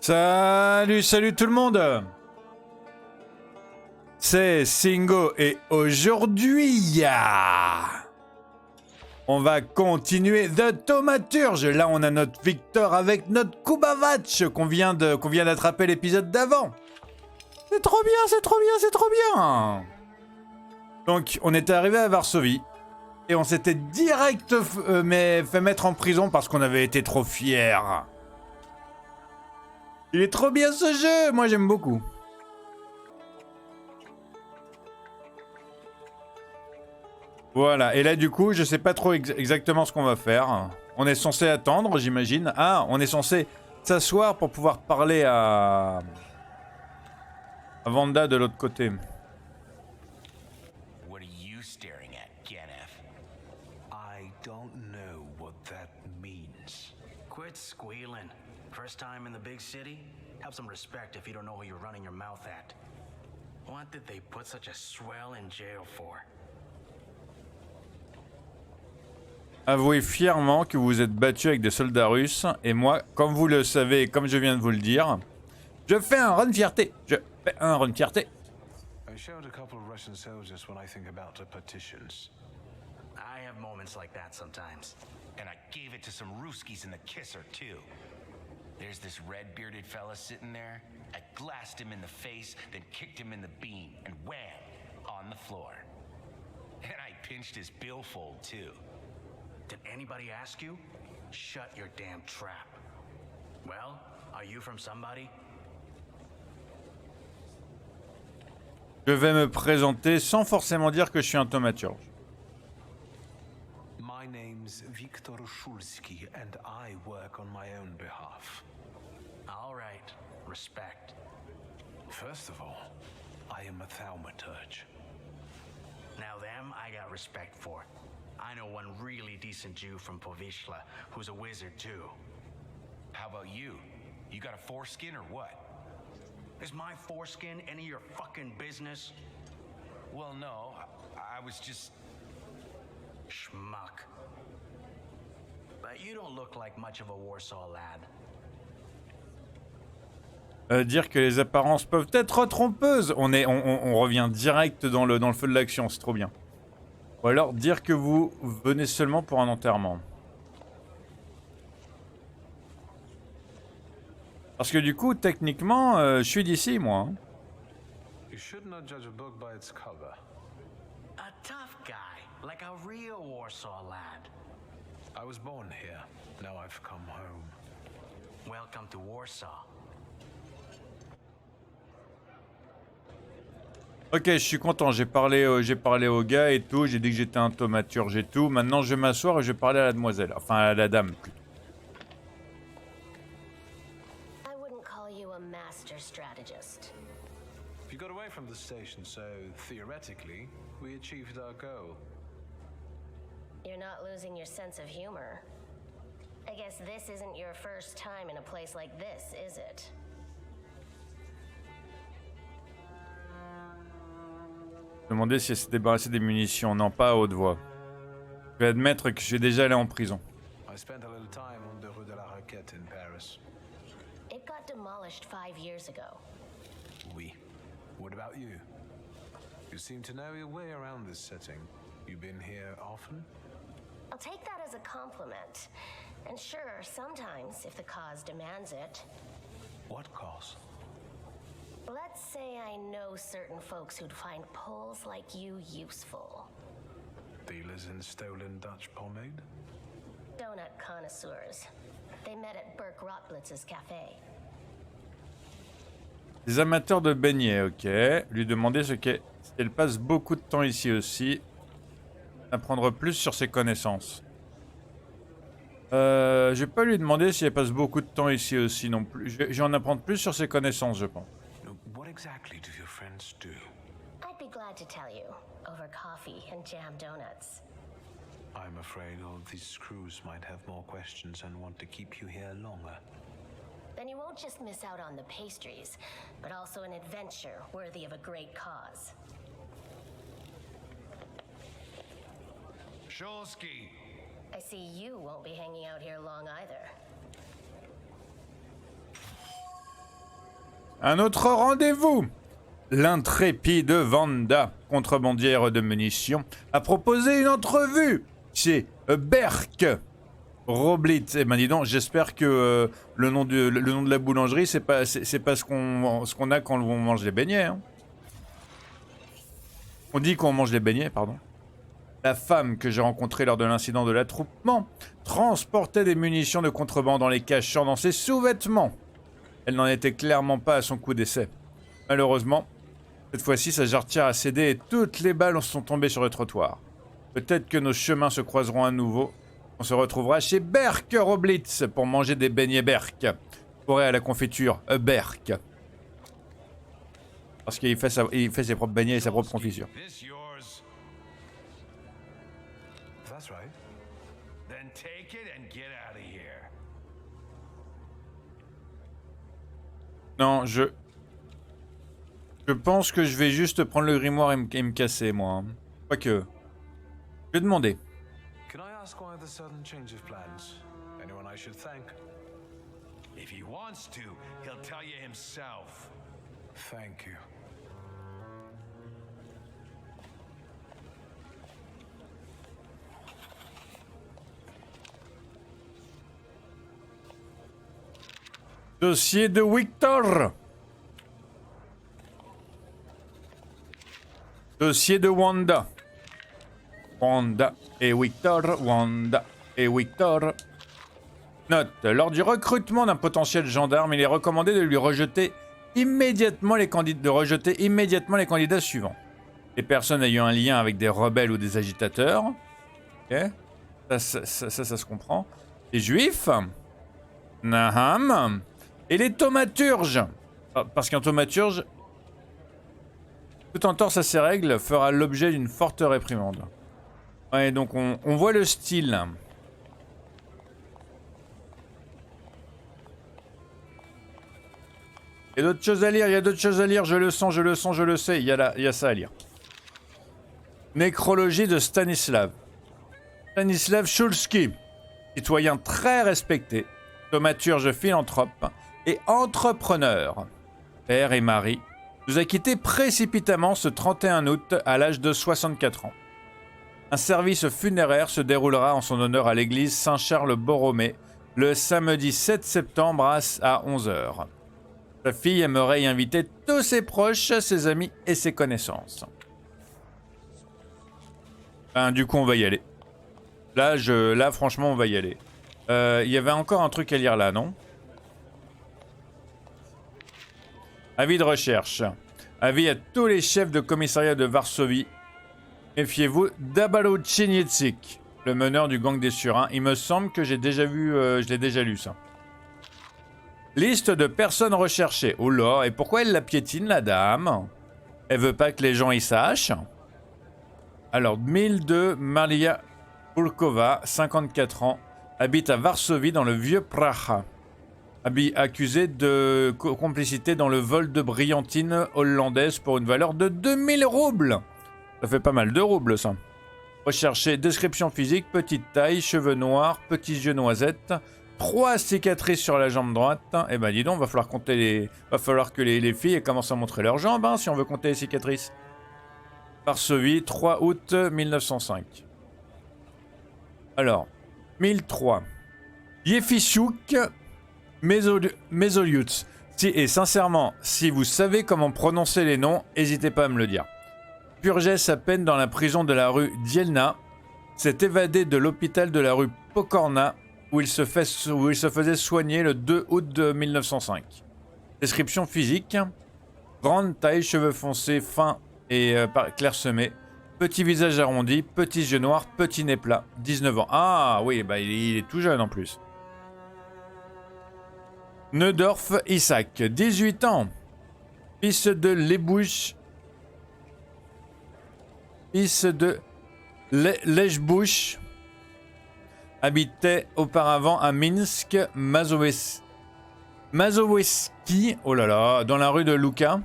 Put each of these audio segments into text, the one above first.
Salut, salut tout le monde. C'est Singo et aujourd'hui, on va continuer The Thaumaturge. Là, on a notre Victor avec notre Kubavatch qu'on vient d'attraper l'épisode d'avant. C'est trop bien, c'est trop bien, c'est trop bien. Donc, on était arrivé à Varsovie et on s'était direct fait mettre en prison parce qu'on avait été trop fiers. Il est trop bien ce jeu, moi j'aime beaucoup. Voilà, et là du coup, je sais pas trop exactement ce qu'on va faire. On est censé attendre, j'imagine. Ah, on est censé s'asseoir pour pouvoir parler à Vanda de l'autre côté. What are you staring at, Ganef? I don't know what that means. Quit squealing. First time in the big city? Have some respect if you don't know who you're running your mouth at. What did they put such a swell in jail for? Avouez fièrement que vous vous êtes battu avec des soldats russes, et moi, comme vous le savez, comme je viens de vous le dire, je fais un run fierté. Je fais un run fierté. I showed a couple of Russian soldiers when I think about the partitions. I have moments like that sometimes. And I gave it to some Ruskies in the kisser, too. There's this red-bearded fella sitting there. I glassed him in the face, then kicked him in the bean, and wham! On the floor. And I pinched his billfold, too. Did anybody ask you? Shut your damn trap. Well, are you from somebody? Je vais me présenter sans forcément dire que je suis un thaumaturge. My name's Viktor Shulsky, and I work on my own behalf. All right. Respect. First of all, I am a thaumaturge. Now them I got respect for. I know one really decent Jew from Povishla who's a wizard too. How about you? You got a foreskin or what? Is my foreskin any of your fucking business? Well, no. I was just... Schmuck. But you don't look like much of a Warsaw lad. Dire que les apparences peuvent être trompeuses. On revient direct dans le feu de l'action, c'est trop bien. Ou alors dire que vous venez seulement pour un enterrement. Parce que du coup, techniquement, je suis d'ici, moi. Hein. You should not judge a book by its cover. A tough guy, like a real Warsaw lad. I was born here. Now I've come home. Welcome to Warsaw. Ok, je suis content, j'ai parlé au gars et tout, j'ai dit que j'étais un thaumaturge et tout. Maintenant, je vais m'asseoir et je vais parler à la demoiselle, enfin à la dame plutôt. I wouldn't call you a master strategist. You got away from the station, so theoretically, we achieved our goal. You're not losing your sense of humor. I guess this isn't your first time in a place like this, is it? Demander si elle s'est débarrassée des munitions, non pas à haute voix. Je vais admettre que je suis déjà allé en prison. I spent a little time on the Rue de la Raquette in Paris. It got demolished 5 years ago. Oui. What about you? You seem to know your way around this setting. You been here often? I'll take that as a compliment. And sure, sometimes, if the cause demands it. What cause? Let's say I know certain folks who'd find poles like you useful. Dealers in stolen Dutch pomade? Donut connoisseurs. They met at Burke Rotblitz's cafe. Des amateurs de beignets, ok. Lui demander si elle passe beaucoup de temps ici aussi. Apprendre plus sur ses connaissances. Je vais pas lui demander si elle passe beaucoup de temps ici aussi non plus. Je vais en apprendre plus sur ses connaissances, je pense. What exactly do your friends do? I'd be glad to tell you, over coffee and jam donuts. I'm afraid all of these screws might have more questions and want to keep you here longer. Then you won't just miss out on the pastries, but also an adventure worthy of a great cause. Shulsky! I see you won't be hanging out here long either. un autre rendez-vous. L'intrépide Wanda, contrebandière de munitions, a proposé une entrevue chez Berk Roblitz. Eh ben dis donc, j'espère que le nom de la boulangerie, c'est pas ce qu'on a quand on mange les beignets. Hein. On dit qu'on mange les beignets, pardon. La femme que j'ai rencontrée lors de l'incident de l'attroupement transportait des munitions de contrebande en les cachant dans ses sous-vêtements. Elle n'en était clairement pas à son coup d'essai. Malheureusement, cette fois-ci, sa jarretière a cédé et toutes les balles sont tombées sur le trottoir. Peut-être que nos chemins se croiseront à nouveau. On se retrouvera chez Berk Roblitz pour manger des beignets Berk. Fourrés à la confiture Berk. Parce qu'il fait ses propres beignets et sa propre confiture. This yours? That's right. Then take it and get out of here. Non, je pense que je vais juste prendre le grimoire et me casser, moi. Quoique. Je vais demander. Can I ask why the sudden change of plans? Anyone I should thank? If he wants to, he'll tell you himself. Thank you. Dossier de Victor. Dossier de Wanda. Wanda et Victor, Wanda et Victor. Note, lors du recrutement d'un potentiel gendarme, il est recommandé de lui rejeter immédiatement les candidats suivants. Les personnes ayant un lien avec des rebelles ou des agitateurs. Ok. Ça se comprend. Les juifs. Naham. Et les thaumaturges. Parce qu'un thaumaturge, tout entorse à ces règles, fera l'objet d'une forte réprimande. Ouais, donc on voit le style. Il y a d'autres choses à lire, je le sens, je le sais, il y a ça à lire. Nécrologie de Stanislav. Stanislav Shulski, citoyen très respecté, thaumaturge philanthrope et entrepreneur. Père et mari, nous a quittés précipitamment ce 31 août à l'âge de 64 ans. Un service funéraire se déroulera en son honneur à l'église Saint-Charles-Borromée le samedi 7 septembre à 11h. Sa fille aimerait y inviter tous ses proches, ses amis et ses connaissances. Du coup, on va y aller. Là, franchement, on va y aller. Il y avait encore un truc à lire là, non? Avis de recherche. Avis à tous les chefs de commissariat de Varsovie. Méfiez-vous d'Abaluchinietsik, le meneur du gang des Surins. Il me semble que j'ai déjà vu, je l'ai déjà lu ça. Liste de personnes recherchées. Oh là, et pourquoi elle la piétine, la dame? Elle veut pas que les gens y sachent. Alors, 1002, Maria Pulkova, 54 ans, habite à Varsovie dans le vieux Praha. Accusée de complicité dans le vol de brillantine hollandaise pour une valeur de 2000 roubles. Ça fait pas mal de roubles, ça. Recherchez description physique, petite taille, cheveux noirs, petits yeux noisettes, 3 cicatrices sur la jambe droite. Eh ben dis donc, va falloir que les filles commencent à montrer leurs jambes, hein, si on veut compter les cicatrices. Varsovie, 3 août 1905. Alors, 1003. Yefishuk Mesoliutz. Et sincèrement, si vous savez comment prononcer les noms, n'hésitez pas à me le dire. Purgeait sa peine dans la prison de la rue Dielna, s'est évadé de l'hôpital de la rue Pokorna, où il se faisait soigner le 2 août de 1905. Description physique. Grande taille, cheveux foncés, fins et clairsemés. Petit visage arrondi, petits yeux noirs, petit nez plat. 19 ans. Ah oui, bah il est tout jeune en plus. Neudorf Isaac, 18 ans. Fils de Lebouche. Fils de Lejbouch. Habitait auparavant à Minsk, Mazowiecki, oh là là, dans la rue de Luka.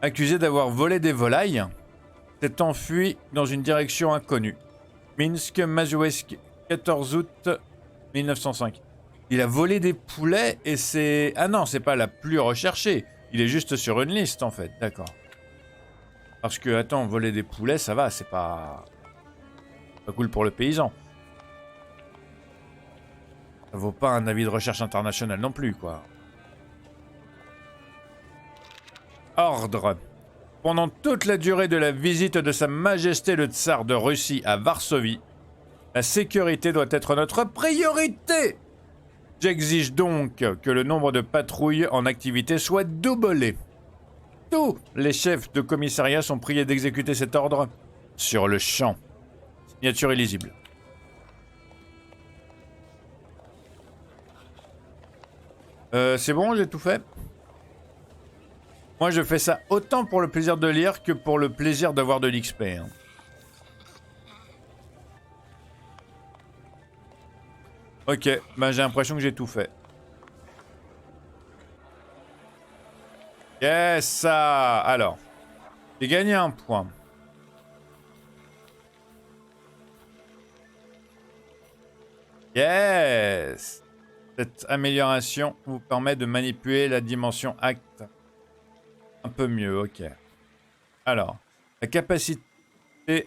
Accusé d'avoir volé des volailles, s'est enfui dans une direction inconnue. Minsk, Mazowiecki, 14 août 1905. Il a volé des poulets et c'est... Ah non, c'est pas la plus recherchée. Il est juste sur une liste, en fait. D'accord. Parce que, attends, voler des poulets, ça va, c'est pas cool pour le paysan. Ça vaut pas un avis de recherche international non plus, quoi. Ordre. Pendant toute la durée de la visite de Sa Majesté le Tsar de Russie à Varsovie, la sécurité doit être notre priorité. J'exige donc que le nombre de patrouilles en activité soit doublé. Tous les chefs de commissariat sont priés d'exécuter cet ordre sur le champ. Signature illisible. C'est bon, j'ai tout fait. Moi, je fais ça autant pour le plaisir de lire que pour le plaisir d'avoir de l'XP. Hein. Ok, ben j'ai l'impression que j'ai tout fait. Yes, ça. Alors, j'ai gagné un point. Yes. Cette amélioration vous permet de manipuler la dimension acte un peu mieux, ok. Alors, la capacité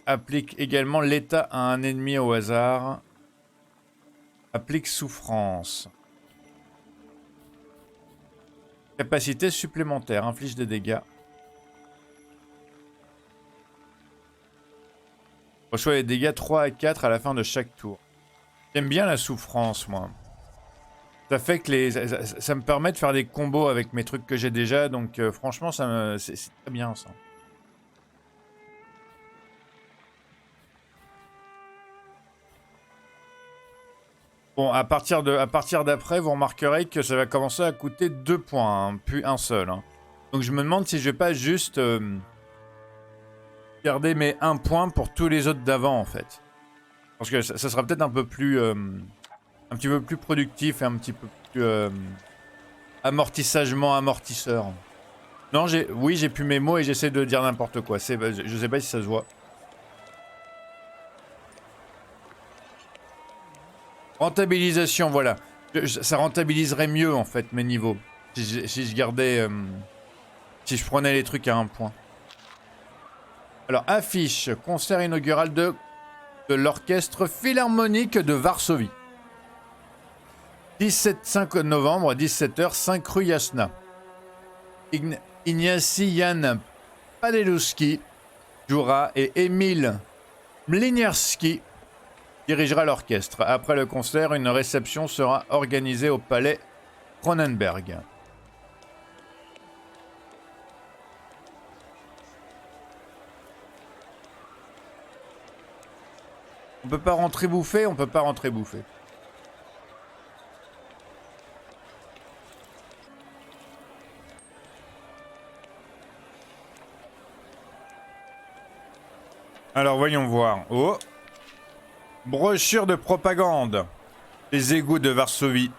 applique également l'état à un ennemi au hasard. Applique souffrance. Capacité supplémentaire, inflige des dégâts. Reçoit les dégâts 3 à 4 à la fin de chaque tour. J'aime bien la souffrance, moi. Ça fait que ça me permet de faire des combos avec mes trucs que j'ai déjà, donc franchement, c'est très bien ça. Bon, à partir d'après, vous remarquerez que ça va commencer à coûter 2 points, hein, plus un seul. Hein. Donc je me demande si je vais pas juste garder mes 1 point pour tous les autres d'avant, en fait. Parce que ça sera peut-être un peu plus... un petit peu plus productif et un petit peu plus amortisseur. Non, oui, j'ai plus mes mots et j'essaie de dire n'importe quoi. Je sais pas si ça se voit. Rentabilisation, voilà. Ça rentabiliserait mieux en fait mes niveaux. Si je gardais... si je prenais les trucs à 1 point. Alors, affiche. Concert inaugural de l'Orchestre Philharmonique de Varsovie. 5 novembre, 17h, 5 rue Jasna. Ignacy Jan Padelewski jouera et Emil Mlinierski dirigera l'orchestre. Après le concert, une réception sera organisée au palais Cronenberg. On peut pas rentrer bouffer, on peut pas rentrer bouffer. Alors voyons voir. Oh. Brochure de propagande. Les égouts de Varsovie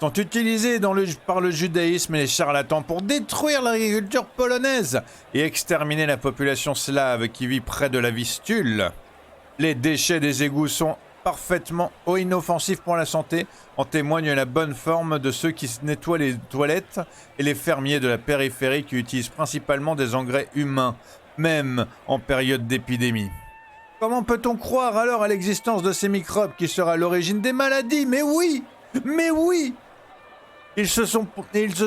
sont utilisés par le judaïsme et les charlatans pour détruire l'agriculture polonaise et exterminer la population slave qui vit près de la Vistule. Les déchets des égouts sont parfaitement inoffensifs pour la santé, en témoigne la bonne forme de ceux qui nettoient les toilettes et les fermiers de la périphérie qui utilisent principalement des engrais humains, même en période d'épidémie. Comment peut-on croire alors à l'existence de ces microbes qui seraient à l'origine des maladies? Mais oui! Mais oui! Ils ne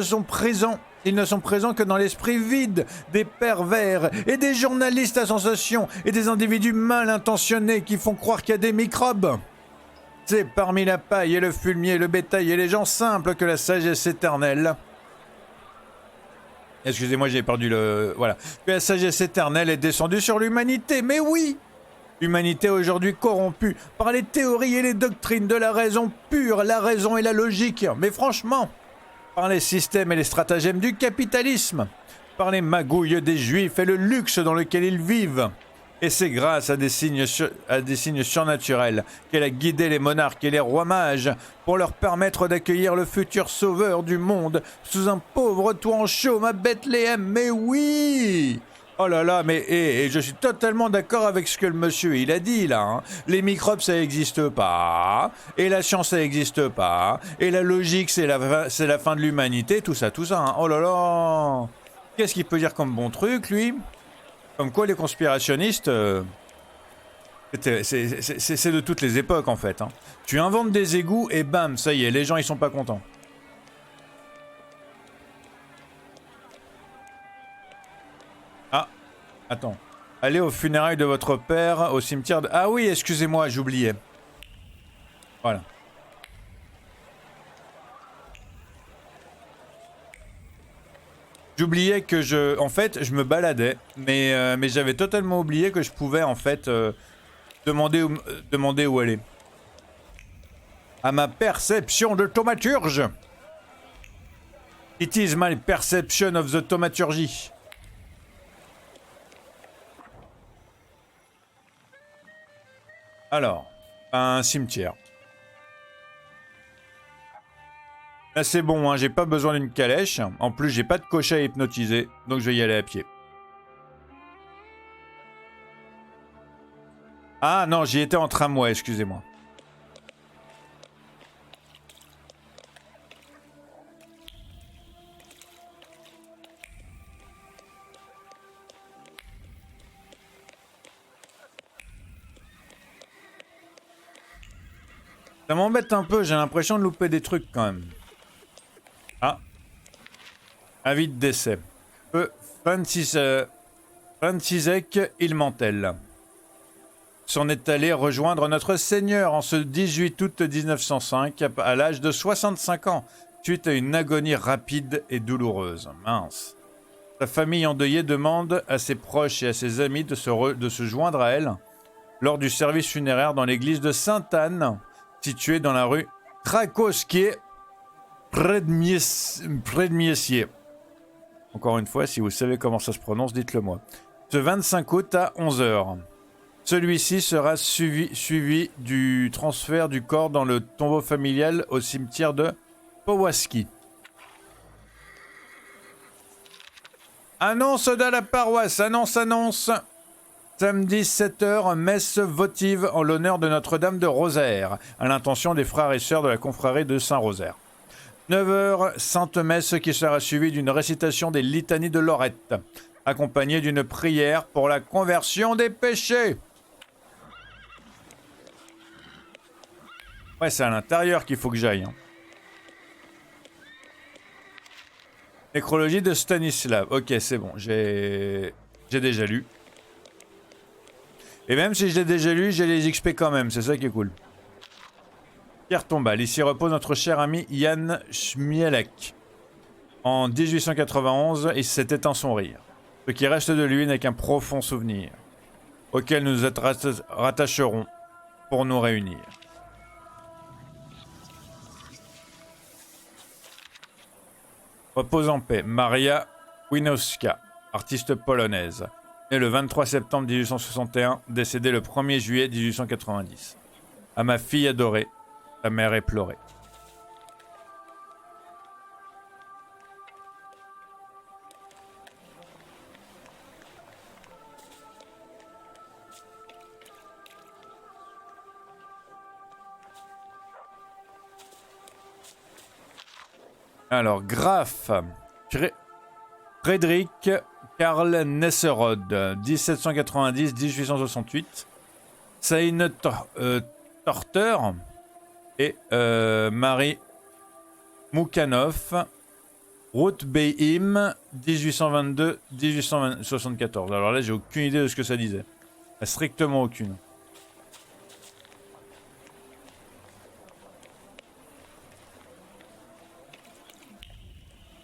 sont présents que dans l'esprit vide des pervers et des journalistes à sensation et des individus mal intentionnés qui font croire qu'il y a des microbes. C'est parmi la paille et le fumier, le bétail et les gens simples que la sagesse éternelle... Excusez-moi, j'ai perdu le... Voilà. Que la sagesse éternelle est descendue sur l'humanité. Mais oui! L'humanité aujourd'hui corrompue par les théories et les doctrines de la raison pure, la raison et la logique. Mais franchement, par les systèmes et les stratagèmes du capitalisme, par les magouilles des juifs et le luxe dans lequel ils vivent. Et c'est grâce à des signes surnaturels qu'elle a guidé les monarques et les rois mages pour leur permettre d'accueillir le futur sauveur du monde sous un pauvre toit en chaume à Bethléem. Mais oui! Oh là là, mais et je suis totalement d'accord avec ce que le monsieur il a dit là. Hein. Les microbes ça n'existe pas, et la science ça n'existe pas, et la logique c'est la fin de l'humanité, tout ça. Hein. Oh là là, qu'est-ce qu'il peut dire comme bon truc lui? Comme quoi les conspirationnistes, c'est de toutes les époques en fait. Hein. Tu inventes des égouts et bam, ça y est, les gens ils sont pas contents. Ah, attends. Allez aux funérailles de votre père au cimetière de... Ah oui, excusez-moi, j'oubliais. Voilà. J'oubliais que je... En fait, je me baladais, mais j'avais totalement oublié que je pouvais, en fait, demander où aller. À ma perception de thaumaturge. It is my perception of the thaumaturgy. Alors, un cimetière. Là c'est bon, hein, j'ai pas besoin d'une calèche. En plus, j'ai pas de cocher à hypnotiser, donc je vais y aller à pied. Ah non, j'y étais en tramway, excusez-moi. Ça m'embête un peu, j'ai l'impression de louper des trucs quand même. Ah. Avis de décès. Francisek Ilmantel s'en est allé rejoindre notre Seigneur en ce 18 août 1905 à l'âge de 65 ans, suite à une agonie rapide et douloureuse. Mince. Sa famille endeuillée demande à ses proches et à ses amis de se joindre à elle lors du service funéraire dans l'église de Sainte-Anne, située dans la rue Krakowskie, près de Miessier. Encore une fois, si vous savez comment ça se prononce, dites-le moi. Ce 25 août à 11 h. Celui-ci sera suivi du transfert du corps dans le tombeau familial au cimetière de Powązki. Annonce de la paroisse, annonce. Samedi 7 h, messe votive en l'honneur de Notre-Dame de Rosaire, à l'intention des frères et sœurs de la confrérie de Saint-Rosaire. 9 h, Sainte Messe qui sera suivie d'une récitation des litanies de Lorette, accompagnée d'une prière pour la conversion des péchés. Ouais, c'est à l'intérieur qu'il faut que j'aille. Hein. Nécrologie de Stanislav. Ok, c'est bon, j'ai déjà lu. Et même si je l'ai déjà lu, j'ai les XP quand même, c'est ça qui est cool. Pierre tombale, ici repose notre cher ami Jan Schmielek. En 1891, il s'est éteint son rire. Ce qui reste de lui n'est qu'un profond souvenir, auquel nous nous rattacherons pour nous réunir. Repose en paix, Maria Winowska, artiste polonaise, née le 23 septembre 1861, décédée le 1er juillet 1890. À ma fille adorée, ta mère éplorée. Alors, Graf, Frédéric Karl Nesserode, 1790-1868, Seine Torter et Marie Moukhanov, Ruth Beim, 1822-1874. Alors là, j'ai aucune idée de ce que ça disait. Strictement aucune.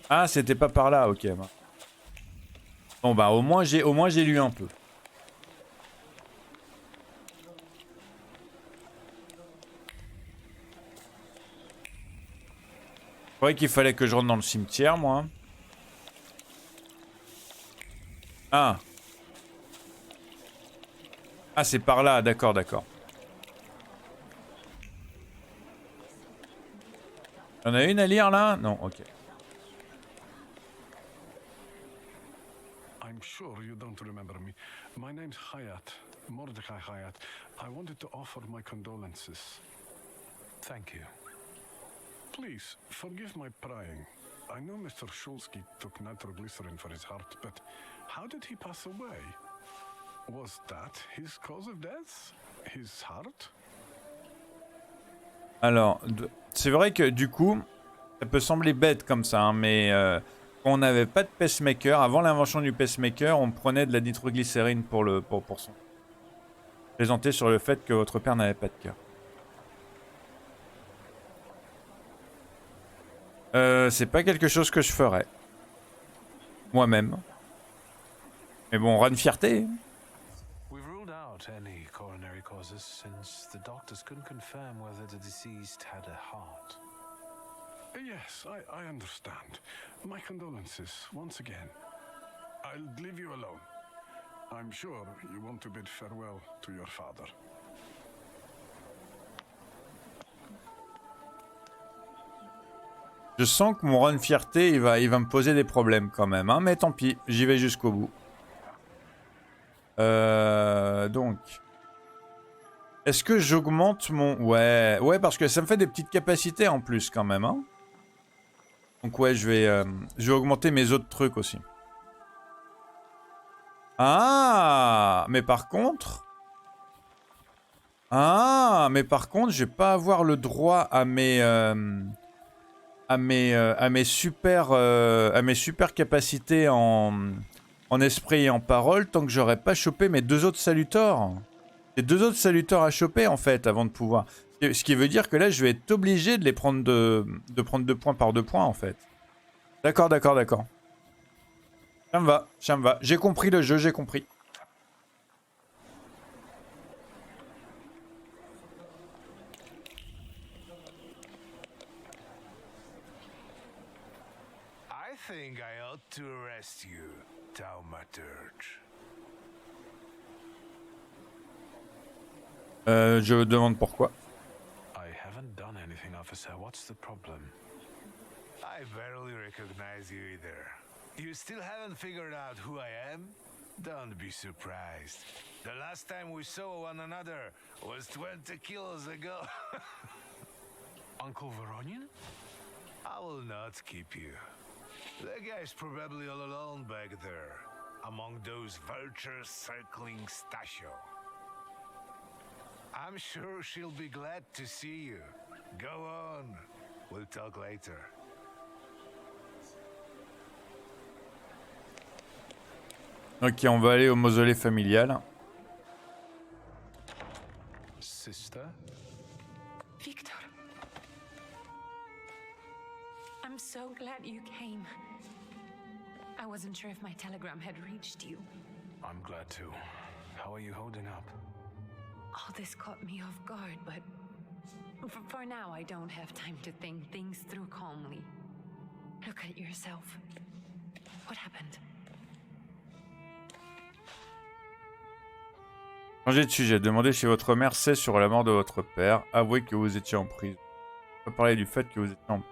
Ah, c'était pas par là, ok. Bon bah au moins j'ai lu un peu. C'est vrai qu'il fallait que je rentre dans le cimetière, moi. Ah. Ah, c'est par là, d'accord. Y'en a une à lire là? Non, ok. I'm sure you don't remember me. My name's Hayat, Mordecai Hayat. I wanted to offer my condolences. Thank you. Please, forgive my prying. I know Mr. Shulsky took nitroglycerin for his heart, but how did he pass away? Was that his cause of death? His heart? Alors, c'est vrai que du coup, ça peut sembler bête comme ça, hein, mais quand on n'avait pas de pacemaker, avant l'invention du pacemaker, on prenait de la nitroglycérine pour son. Présenté sur le fait que votre père n'avait pas de cœur. C'est pas quelque chose que je ferais. Moi-même. Mais bon, run fierté. We've ruled out any coronary causes since the doctors couldn't confirm whether the deceased had a heart. Yes, I understand. My condolences once again. I'll leave you alone. I'm sure you want to bid farewell to your father. Je sens que mon run fierté, il va me poser des problèmes quand même, hein, mais tant pis, j'y vais jusqu'au bout. Donc... Est-ce que j'augmente mon... Ouais, parce que ça me fait des petites capacités en plus quand même, hein. Donc ouais, je vais augmenter mes autres trucs aussi. Ah, mais par contre... je vais pas avoir le droit à mes super capacités en esprit et en parole tant que j'aurais pas chopé mes deux autres salutors. J'ai deux autres salutors à choper en fait avant de pouvoir. Ce qui veut dire que là je vais être obligé de les prendre de prendre 2 points par 2 points en fait. D'accord. Ça me va. J'ai compris le jeu, j'ai compris. I think I ought to arrest you, Taumaturge. Je demande pourquoi. I haven't done anything, officer. What's the problem? I barely recognize you either. You still haven't figured out who I am? Don't be surprised. The last time we saw one another was 20 kilos ago. Uncle Voronian? I will not keep you. The guy's probably all alone back there, among those vultures circling Stasio. I'm sure she'll be glad to see you. Go on. We'll talk later. Ok, on va aller au mausolée familial. Sister? Victor. I'm so glad you came. I wasn't sure if my telegram had reached you. I'm glad too. How are you holding up? All this caught me off guard, but for now I don't have time to think things through calmly. Look at yourself. What happened? Changez de sujet. Demandez si votre mère sait sur la mort de votre père. Avouez que vous étiez en prison. On va parler du fait que vous étiez en...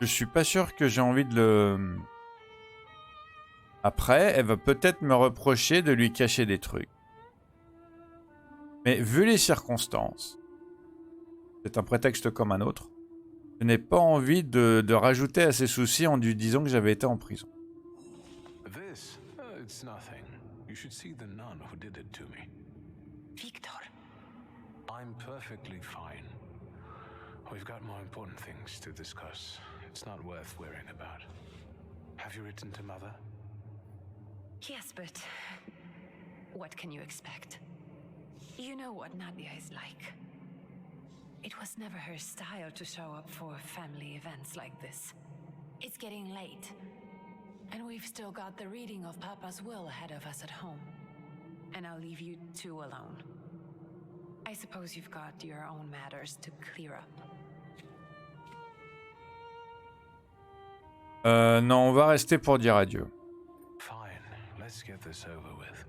Je suis pas sûr que j'ai envie de le... Après, elle va peut-être me reprocher de lui cacher des trucs. Mais vu les circonstances, c'est un prétexte comme un autre. Je n'ai pas envie de rajouter à ses soucis en lui disant que j'avais été en prison. This? It's nothing. You should see the nun who did it to me. Victor. I'm perfectly fine. We've got more important things to discuss. It's not worth worrying about. Have you written to Mother? Yes, but what can you expect? You know what Nadia is like. It was never her style to show up for family events like this. It's getting late, and we've still got the reading of Papa's will ahead of us at home. And I'll leave you two alone. I suppose you've got your own matters to clear up. Non, on va rester pour dire adieu. Fine. Let's get this over with.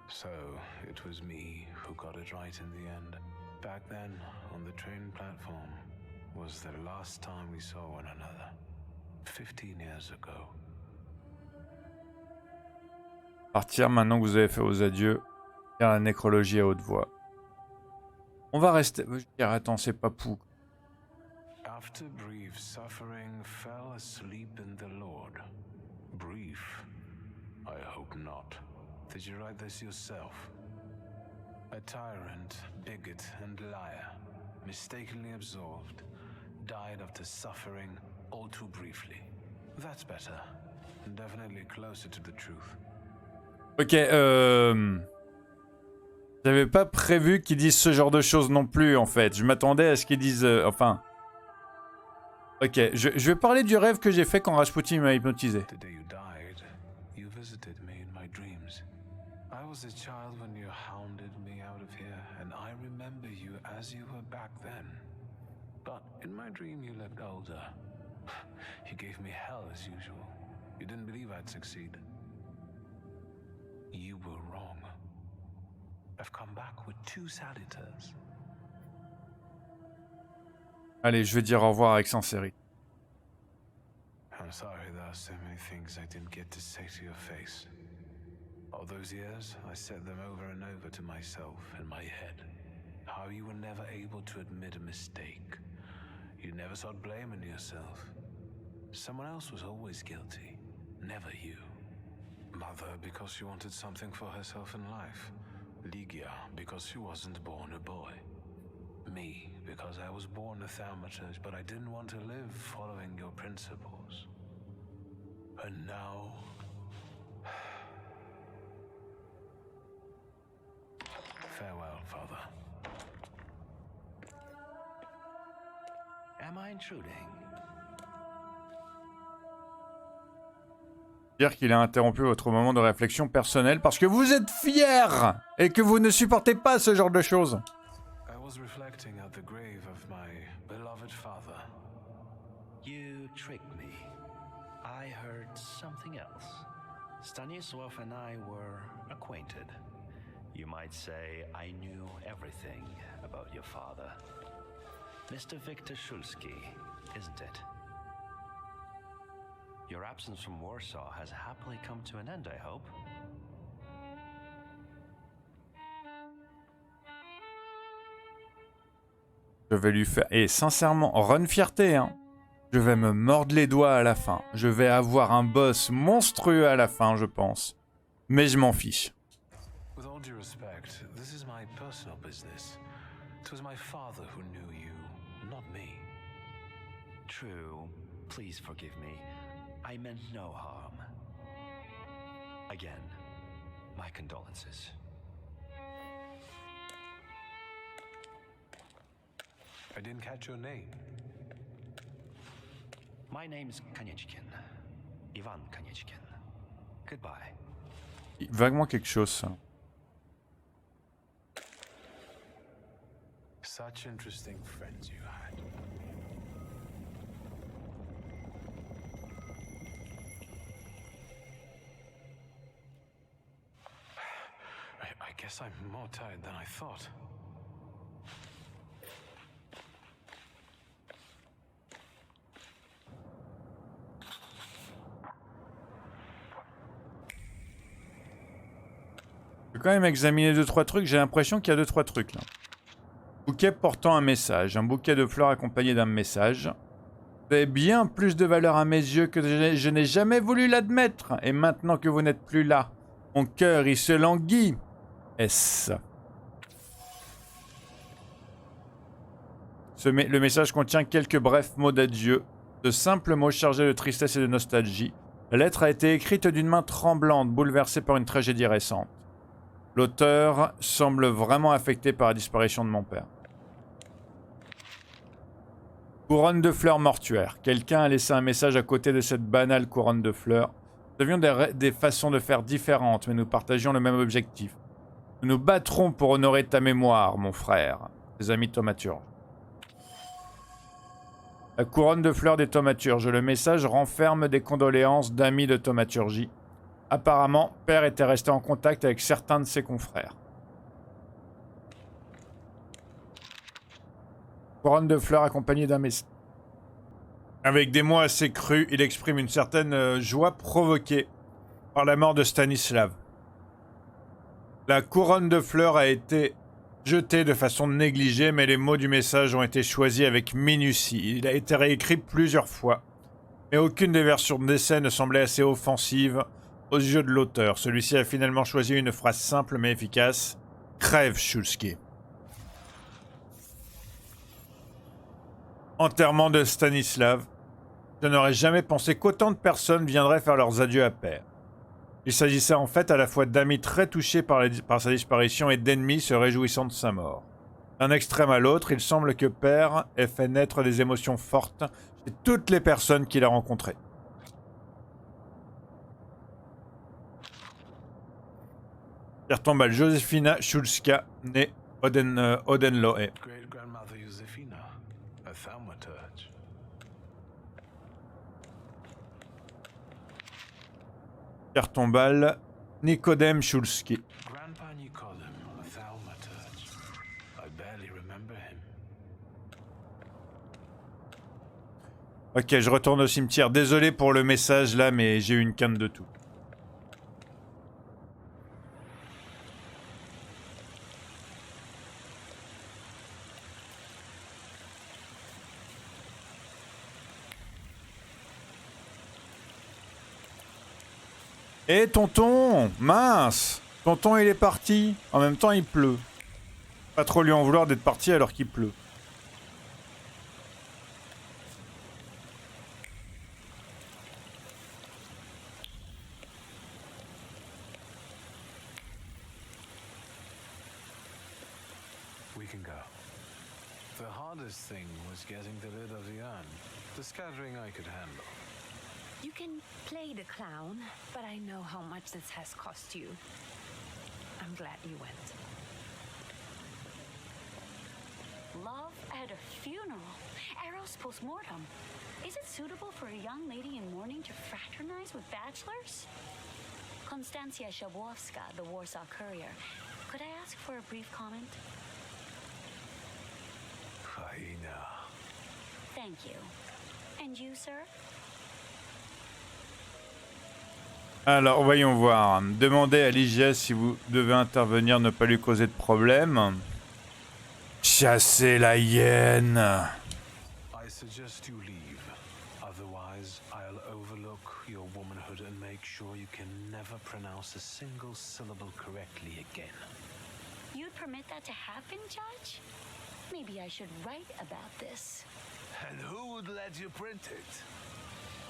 So, it was me who got it right in the end. Back then, on the train platform. was the last time we saw one another. 15 years ago. Partir maintenant que vous avez fait vos adieux. Faire la nécrologie à haute voix. On va rester... Je dirais, attends, c'est pas Pou. After brief suffering, fell asleep in the Lord. Brief? I hope not. Did you write this yourself? A tyrant, bigot, and liar, mistakenly absolved, died after suffering all too briefly. That's better. Definitely closer to the truth. Ok, j'avais pas prévu qu'ils disent ce genre de choses non plus, en fait. Je m'attendais à ce qu'ils disent... enfin... Ok, je vais parler du rêve que j'ai fait quand Rasputin m'a hypnotisé. The day you died, you visited me in my dreams. I was a child when you hounded me out of here, and I remember you as you were back then. But in my dream you looked older. You gave me hell as usual. You didn't believe I'd succeed. You were wrong. I've come back with 2 salutars. Allez, je vais dire au revoir avec sincérité. I'm sorry there are so many things I didn't get to say to your face. All those years, I said them over and over to myself in my head. How you were never able to admit a mistake. You never sought blame in yourself. Someone else was always guilty, never you. Mother, because she wanted something for herself in life. Ligia, because she wasn't born a boy. Me, because I was born a thaumaturge, but I didn't want to live following your principles. And now... Farewell, Father. Am I intruding? Dire qu'il a interrompu votre moment de réflexion personnelle parce que vous êtes fier et que vous ne supportez pas ce genre de choses. I was reflecting at the grave of my beloved father. You tricked me. I heard something else. Stanisław and I were acquainted. You might say I knew everything about your father. Mr. Victor Szulski, isn't it? Your absence from Warsaw has happily come to an end, I hope. Je vais lui faire... Et sincèrement, run fierté, hein. Je vais me mordre les doigts à la fin. Je vais avoir un boss monstrueux à la fin, je pense. Mais je m'en fiche. With all due respect, this is my personal business. It was my father who knew you, not me. True. Please forgive me. I meant no harm. Again, my condolences. I didn't catch your name. My name's Kaniechkin. Ivan Kaniechkin. Goodbye. Vaguement quelque chose, ça. Such interesting friends you had. I guess I'm more tired than I thought. Je vais quand même examiner 2-3 trucs. J'ai l'impression qu'il y a 2-3 trucs là. Bouquet portant un message. Un bouquet de fleurs accompagné d'un message. Vous avez bien plus de valeur à mes yeux que je n'ai jamais voulu l'admettre. Et maintenant que vous n'êtes plus là, mon cœur il se languit. Est-ce le message contient quelques brefs mots d'adieu, de simples mots chargés de tristesse et de nostalgie. La lettre a été écrite d'une main tremblante, bouleversée par une tragédie récente. L'auteur semble vraiment affecté par la disparition de mon père. Couronne de fleurs mortuaires. Quelqu'un a laissé un message à côté de cette banale couronne de fleurs. Nous avions des façons de faire différentes, mais nous partagions le même objectif. Nous nous battrons pour honorer ta mémoire, mon frère. Tes amis thaumaturges. La couronne de fleurs des thaumaturges. Le message renferme des condoléances d'amis de thaumaturgie. Apparemment, Père était resté en contact avec certains de ses confrères. Couronne de fleurs accompagnée d'un message. Avec des mots assez crus, il exprime une certaine joie provoquée par la mort de Stanislav. La couronne de fleurs a été jetée de façon négligée, mais les mots du message ont été choisis avec minutie. Il a été réécrit plusieurs fois, mais aucune des versions d'essai ne semblait assez offensive aux yeux de l'auteur. Celui-ci a finalement choisi une phrase simple mais efficace. Crève, Shulsky. Enterrement de Stanislav. Je n'aurais jamais pensé qu'autant de personnes viendraient faire leurs adieux à Père. Il s'agissait en fait à la fois d'amis très touchés par sa disparition et d'ennemis se réjouissant de sa mort. D'un extrême à l'autre, il semble que Père ait fait naître des émotions fortes chez toutes les personnes qu'il a rencontrées. Pierre tombale Josefina Shulska, née Odenlohe. Great-grandmother Josefina, a thaumaturge. Pierre tombale Nicodème Shulski. Grandpa Nikodem, a thaumaturge. I barely remember him. Ok, je retourne au cimetière. Désolé pour le message là, mais j'ai eu une canne de tout. Eh tonton, mince, tonton il est parti. En même temps il pleut. Pas trop lui en vouloir d'être parti alors qu'il pleut. We can go. The hardest thing was getting rid of the urn. The scattering I could handle. You can play the clown, but I know how much this has cost you. I'm glad you went. Love at a funeral. Eros postmortem. Is it suitable for a young lady in mourning to fraternize with bachelors? Konstantia Shabowska, the Warsaw Courier. Could I ask for a brief comment? Hyena. Thank you. And you, sir? Alors, voyons voir. Demandez à l'IGS si vous devez intervenir, ne pas lui causer de problème. Chasser la hyène. I suggest you leave. Otherwise, I'll overlook your womanhood and make sure you can never pronounce a single syllable correctly again. You'd permit that to happen, Judge? Maybe I should write about this. And who would let you print it?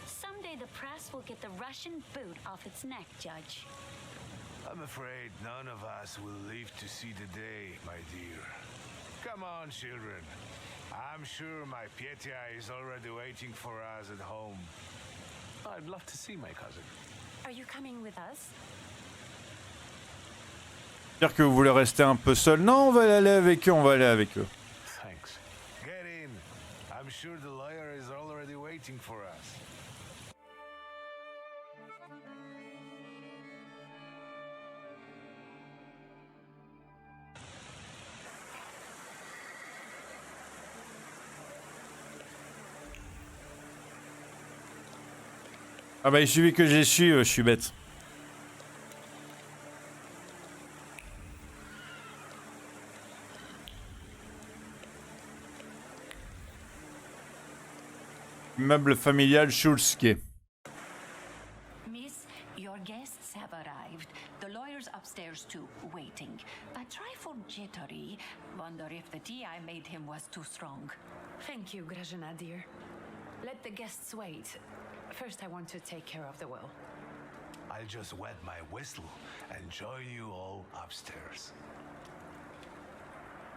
Someday the press will get the Russian boot off its neck, Judge. I'm afraid none of us will live to see the day, my dear. Come on, children. I'm sure my Petya is already waiting for us at home. I'd love to see my cousin. Are you coming with us? Dire que vous voulez rester un peu seul. Non, on va aller avec eux, on va aller avec eux. Thanks. Get in. I'm sure the lawyer is already waiting for us. Ah bah il suffit que j'y suis, je suis bête. Immeuble familial Shulski. Miss, your guests have arrived. The lawyer's upstairs too, waiting. A trifle jittery. Wonder if the tea I made him was too strong. Thank you, Grażyna, dear. Let the guests wait. First, I want to take care of the will. I'll just wet my whistle and join you all upstairs.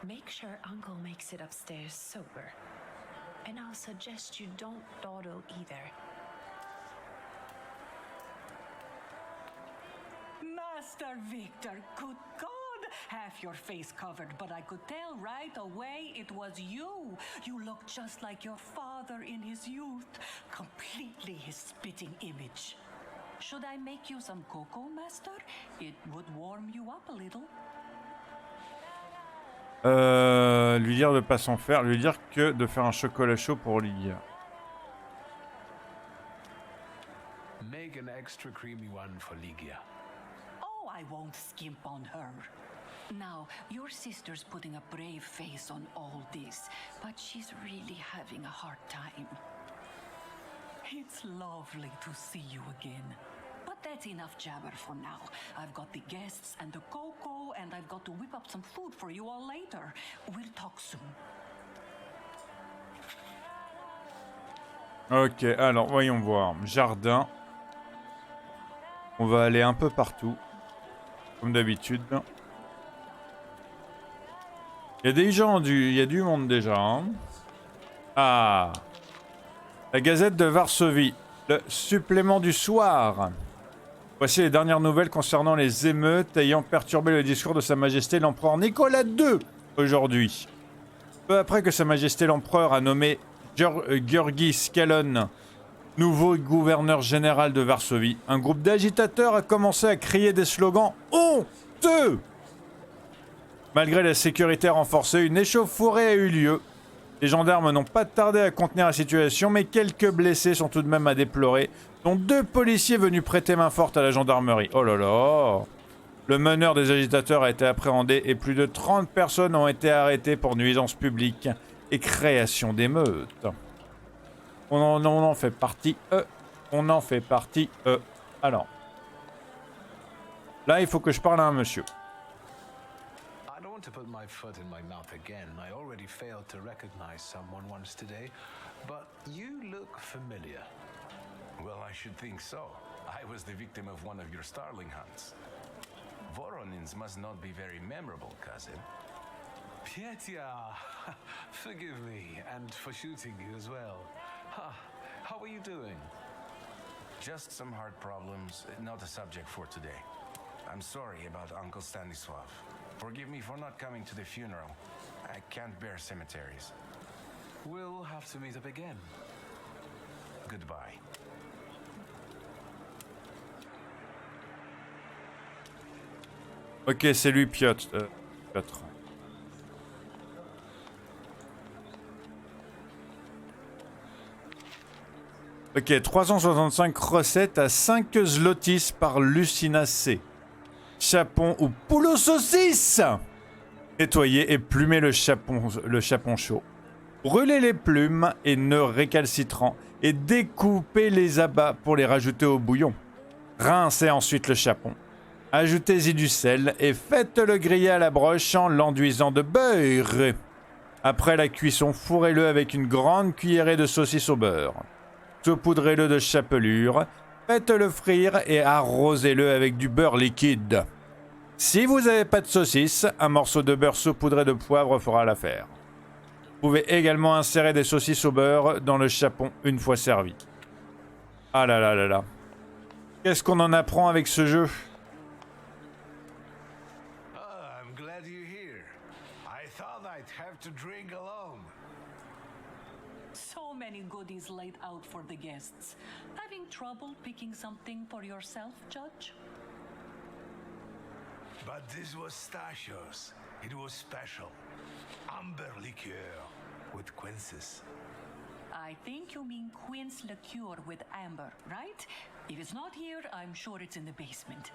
Make sure Uncle makes it upstairs sober. And I'll suggest you don't dawdle either. Master Victor, good God! Half your face covered, but I could tell right away it was you. You look just like your father in his youth. Completely his spitting image. Should I make you some cocoa, Master? It would warm you up a little. Lui dire de pas s'en faire. Lui dire que de faire un chocolat chaud pour Lydia. Make an extra creamy one for Ligia. Oh, I won't skimp on her. Now, your sister's putting a brave face on all this, but she's really having a hard time. It's lovely to see you again. But that's enough jabber for now. I've got the guests and the cocoa, and I've got to whip up some food for you all later. We'll talk soon. Ok, alors voyons voir. Jardin. On va aller un peu partout. Comme d'habitude. Il y a des gens, il y a du monde déjà. Hein. Ah. La Gazette de Varsovie. Le supplément du soir. Voici les dernières nouvelles concernant les émeutes ayant perturbé le discours de Sa Majesté l'Empereur Nicolas II aujourd'hui. Peu après que Sa Majesté l'Empereur a nommé Georgi Skalon nouveau gouverneur général de Varsovie, un groupe d'agitateurs a commencé à crier des slogans honteux. Malgré la sécurité renforcée, une échauffourée a eu lieu. Les gendarmes n'ont pas tardé à contenir la situation, mais quelques blessés sont tout de même à déplorer, dont 2 policiers venus prêter main forte à la gendarmerie. Oh là là! Le meneur des agitateurs a été appréhendé et plus de 30 personnes ont été arrêtées pour nuisance publique et création d'émeutes. On en fait partie, On en fait partie, Alors. Là, il faut que je parle à un monsieur. I don't want to put my foot in my mouth again. I already failed to recognize someone once today, but you look familiar. Well, I should think so. I was the victim of one of your starling hunts. Voronins must not be very memorable, cousin. Pietia, forgive me, and for shooting you as well. How are you doing? Just some heart problems, not a subject for today. I'm sorry about Uncle Stanislav. Forgive me for not coming to the funeral. I can't bear cemeteries. We'll have to meet up again. Goodbye. Ok, c'est lui, Piotr. Piotr. Ok, 365 recettes à 5 zlotys par Lucina C. Chapon ou poulet saucisse. Nettoyer et plumer le chapon chaud. Brûler les plumes et nœuds récalcitrants et découper les abats pour les rajouter au bouillon. Rincez ensuite le chapon. Ajoutez-y du sel et faites-le griller à la broche en l'enduisant de beurre. Après la cuisson, fourrez-le avec une grande cuillerée de saucisse au beurre. Saupoudrez-le de chapelure, faites-le frire et arrosez-le avec du beurre liquide. Si vous n'avez pas de saucisse, un morceau de beurre saupoudré de poivre fera l'affaire. Vous pouvez également insérer des saucisses au beurre dans le chapon une fois servi. Ah là là là là. Qu'est-ce qu'on en apprend avec ce jeu ? I'm glad you're here. I thought I'd have to drink alone. So many goodies laid out for the guests. Having trouble picking something for yourself, Judge? But this was Stasios. It was special. Amber liqueur with quinces. I think you mean quince liqueur with amber, right? If it's not here, I'm sure it's in the basement.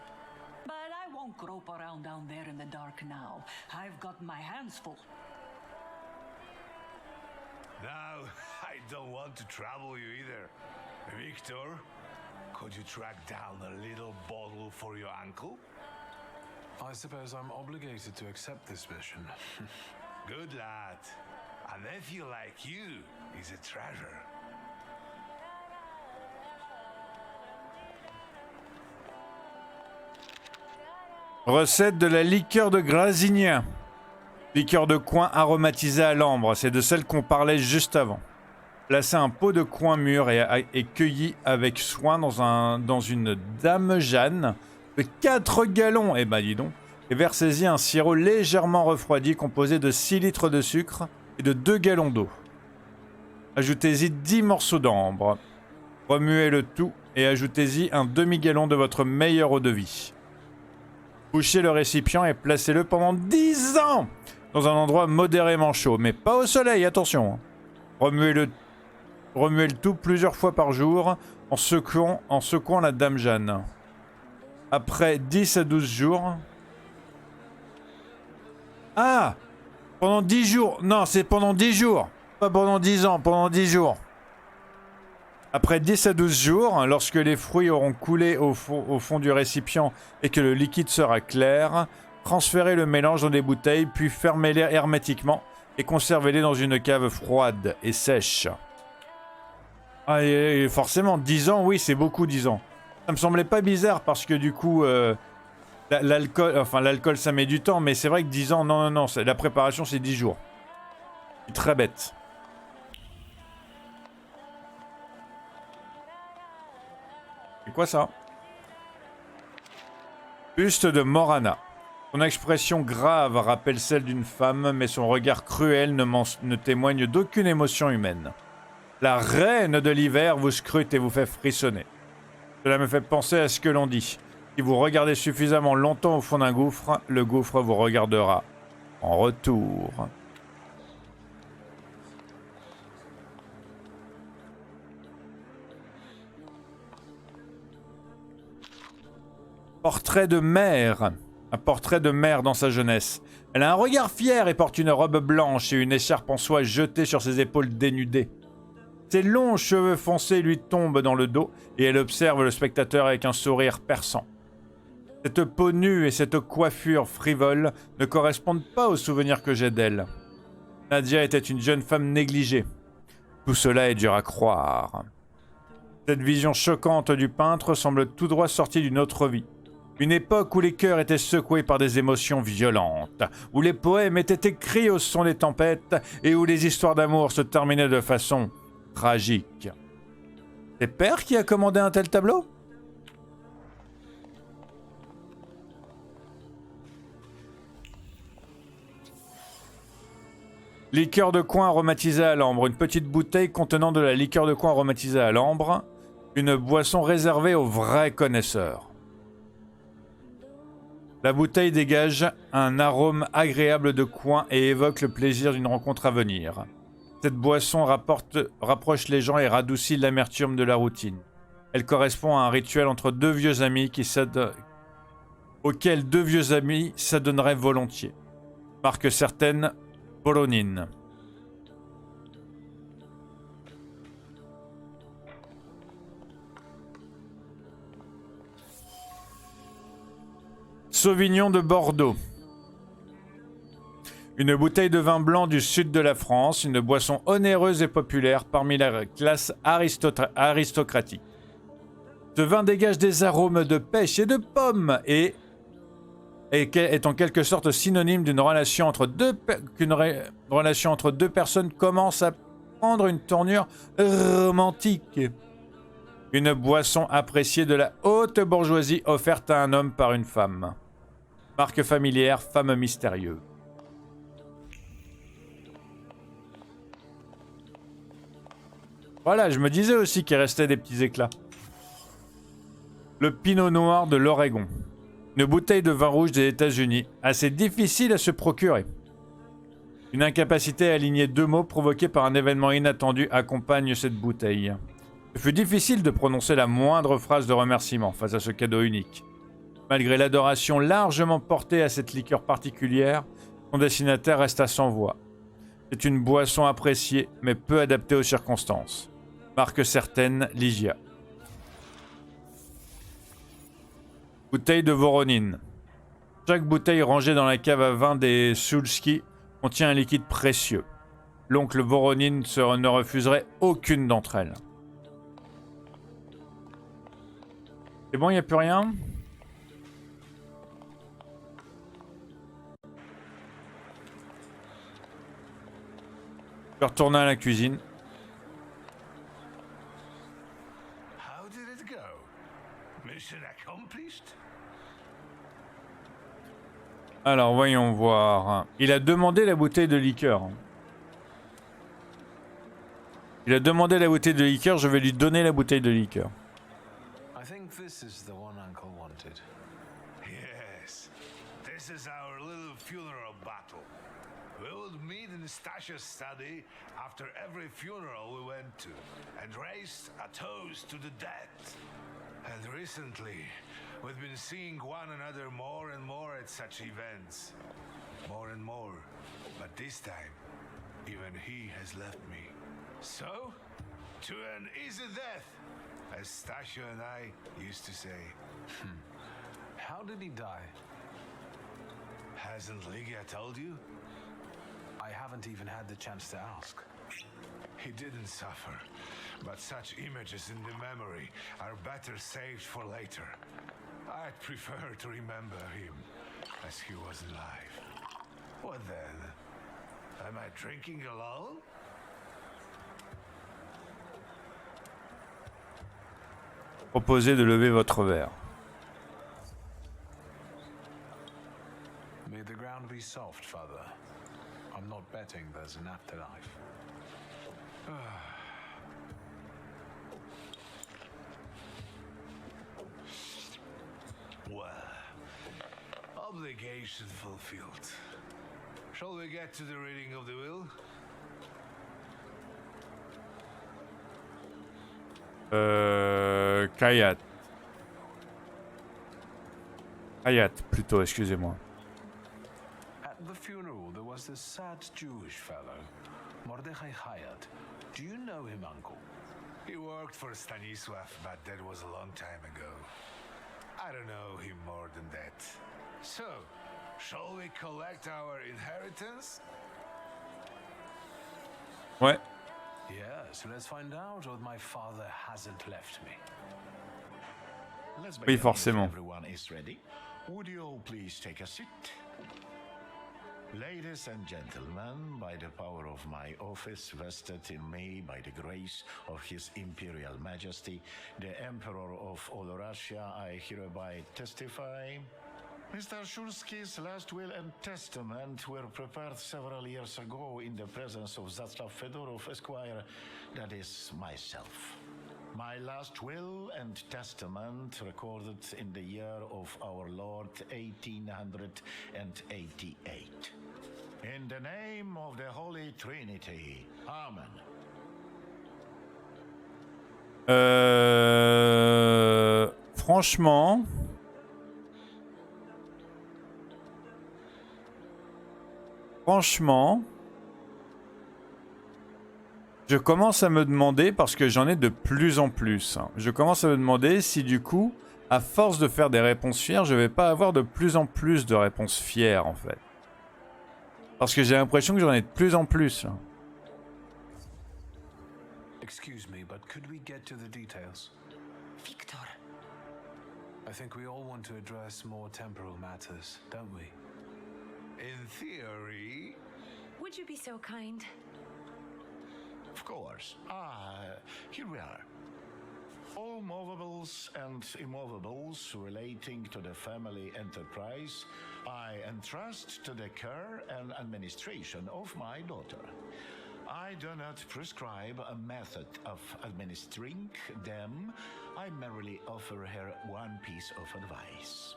But I won't grope around down there in the dark now. I've got my hands full. Now, I don't want to trouble you either. Victor, could you track down a little bottle for your uncle? I suppose I'm obligated to accept this mission. Good lad. A nephew like you is a treasure. Recette de la liqueur de Grasignan. Liqueur de coin aromatisée à l'ambre, c'est de celle qu'on parlait juste avant. Placez un pot de coin mûr et cueilli avec soin dans une dame Jeanne de 4 gallons, eh ben dis donc, et versez-y un sirop légèrement refroidi composé de 6 litres de sucre et de 2 gallons d'eau. Ajoutez-y 10 morceaux d'ambre. Remuez le tout et ajoutez-y un demi-gallon de votre meilleure eau de vie. Bouchez le récipient et placez-le pendant 10 ans dans un endroit modérément chaud, mais pas au soleil, attention. Remuez le tout plusieurs fois par jour en secouant la Dame Jeanne. Après 10 à 12 jours... Ah! Pendant 10 jours. Non, c'est pendant 10 jours. Pas pendant 10 ans, pendant 10 jours. Après 10 à 12 jours, lorsque les fruits auront coulé au fond du récipient et que le liquide sera clair, transférez le mélange dans des bouteilles, puis fermez-les hermétiquement et conservez-les dans une cave froide et sèche. Ah, et forcément, 10 ans, oui, c'est beaucoup 10 ans. Ça me semblait pas bizarre parce que du coup, l'alcool ça met du temps, mais c'est vrai que 10 ans, non, la préparation c'est 10 jours. C'est très bête. C'est quoi ça? Buste de Morana. Son expression grave rappelle celle d'une femme, mais son regard cruel ne témoigne d'aucune émotion humaine. La reine de l'hiver vous scrute et vous fait frissonner. Cela me fait penser à ce que l'on dit. Si vous regardez suffisamment longtemps au fond d'un gouffre, le gouffre vous regardera en retour. Portrait de mère. Un portrait de mère dans sa jeunesse. Elle a un regard fier et porte une robe blanche et une écharpe en soie jetée sur ses épaules dénudées. Ses longs cheveux foncés lui tombent dans le dos et elle observe le spectateur avec un sourire perçant. Cette peau nue et cette coiffure frivole ne correspondent pas aux souvenirs que j'ai d'elle. Nadia était une jeune femme négligée. Tout cela est dur à croire. Cette vision choquante du peintre semble tout droit sortie d'une autre vie. Une époque où les cœurs étaient secoués par des émotions violentes, où les poèmes étaient écrits au son des tempêtes et où les histoires d'amour se terminaient de façon tragique. C'est Père qui a commandé un tel tableau ? Liqueur de coin aromatisée à l'ambre. Une petite bouteille contenant de la liqueur de coin aromatisée à l'ambre. Une boisson réservée aux vrais connaisseurs. La bouteille dégage un arôme agréable de coin et évoque le plaisir d'une rencontre à venir. Cette boisson rapproche les gens et radoucit l'amertume de la routine. Elle correspond à un rituel entre deux vieux amis auquel deux vieux amis s'adonneraient volontiers. Marque certaine Voronin. Sauvignon de Bordeaux. Une bouteille de vin blanc du sud de la France, une boisson onéreuse et populaire parmi la classe aristocratique. Ce vin dégage des arômes de pêche et de pommes et est en quelque sorte synonyme d'une relation entre deux personnes commence à prendre une tournure romantique. Une boisson appréciée de la haute bourgeoisie offerte à un homme par une femme. Marque familière, femme mystérieuse. Voilà, je me disais aussi qu'il restait des petits éclats. Le Pinot Noir de l'Oregon. Une bouteille de vin rouge des États-Unis, assez difficile à se procurer. Une incapacité à aligner deux mots provoquée par un événement inattendu accompagne cette bouteille. Ce fut difficile de prononcer la moindre phrase de remerciement face à ce cadeau unique. Malgré l'adoration largement portée à cette liqueur particulière, son destinataire resta sans voix. C'est une boisson appréciée, mais peu adaptée aux circonstances. Marque certaine, Ligia. Bouteille de Voronin. Chaque bouteille rangée dans la cave à vin des Sulski contient un liquide précieux. L'oncle Voronin ne refuserait aucune d'entre elles. C'est bon, il n'y a plus rien ? Je vais retourner à la cuisine. How did it go? Mission accomplished? Alors, voyons voir. Il a demandé la bouteille de liqueur. Il a demandé la bouteille de liqueur, je vais lui donner la bouteille de liqueur. I think this is the one Uncle wanted. Yes. This is our little funeral bottle. We would meet in Stasia's study after every funeral we went to and raised a toast to the dead. And recently, we've been seeing one another more and more at such events. More and more. But this time, even he has left me. So, to an easy death, as Stasia and I used to say. How did he die? Hasn't Ligia told you? I haven't even had the chance to ask. He didn't suffer, but such images in the memory are better saved for later. I'd prefer to remember him as he was alive. What then? Am I drinking alone? Proposez de lever votre verre. May the ground be soft, Father. I'm not betting there's an afterlife. Well, obligation fulfilled. Shall we get to the reading of the will? Kayat. Hayat, plutôt, excusez-moi. At the funeral, there was this sad Jewish fellow, Mordechai Hayat. Do you know him, Uncle? He worked for Stanisław, but that was a long time ago. I don't know him more than that. So, shall we collect our inheritance? Ouais. Yes, let's find out what my father hasn't left me. Oui, forcément. Everyone is ready. Would you all please take a seat? Ladies and gentlemen, by the power of my office vested in me by the grace of His Imperial Majesty, the Emperor of all Russia, I hereby testify. Mr. Shulski's last will and testament were prepared several years ago in the presence of Zaslav Fedorov, Esquire, that is, myself. My last will and testament recorded in the year of our Lord 1888. In the name of the Holy Trinity. Amen. Franchement... je commence à me demander, parce que j'en ai de plus en plus, je commence à me demander si du coup, à force de faire des réponses fières, je vais pas avoir de plus en plus de réponses fières en fait. Parce que j'ai l'impression que j'en ai de plus en plus. Excuse me, but could we get to the details? Victor. I think we all want to address more temporal matters, don't we? In theory... Would you be so kind? Of course. Here we are. All movables and immovables relating to the family enterprise, I entrust to the care and administration of my daughter. I do not prescribe a method of administering them. I merely offer her one piece of advice.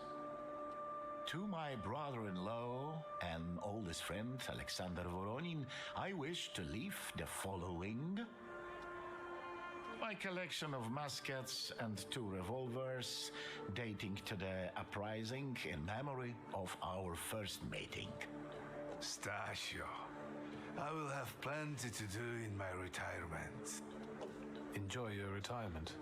To my brother-in-law and oldest friend, Alexander Voronin, I wish to leave the following. My collection of muskets and 2 revolvers dating to the uprising in memory of our first meeting. Stasio, I will have plenty to do in my retirement. Enjoy your retirement.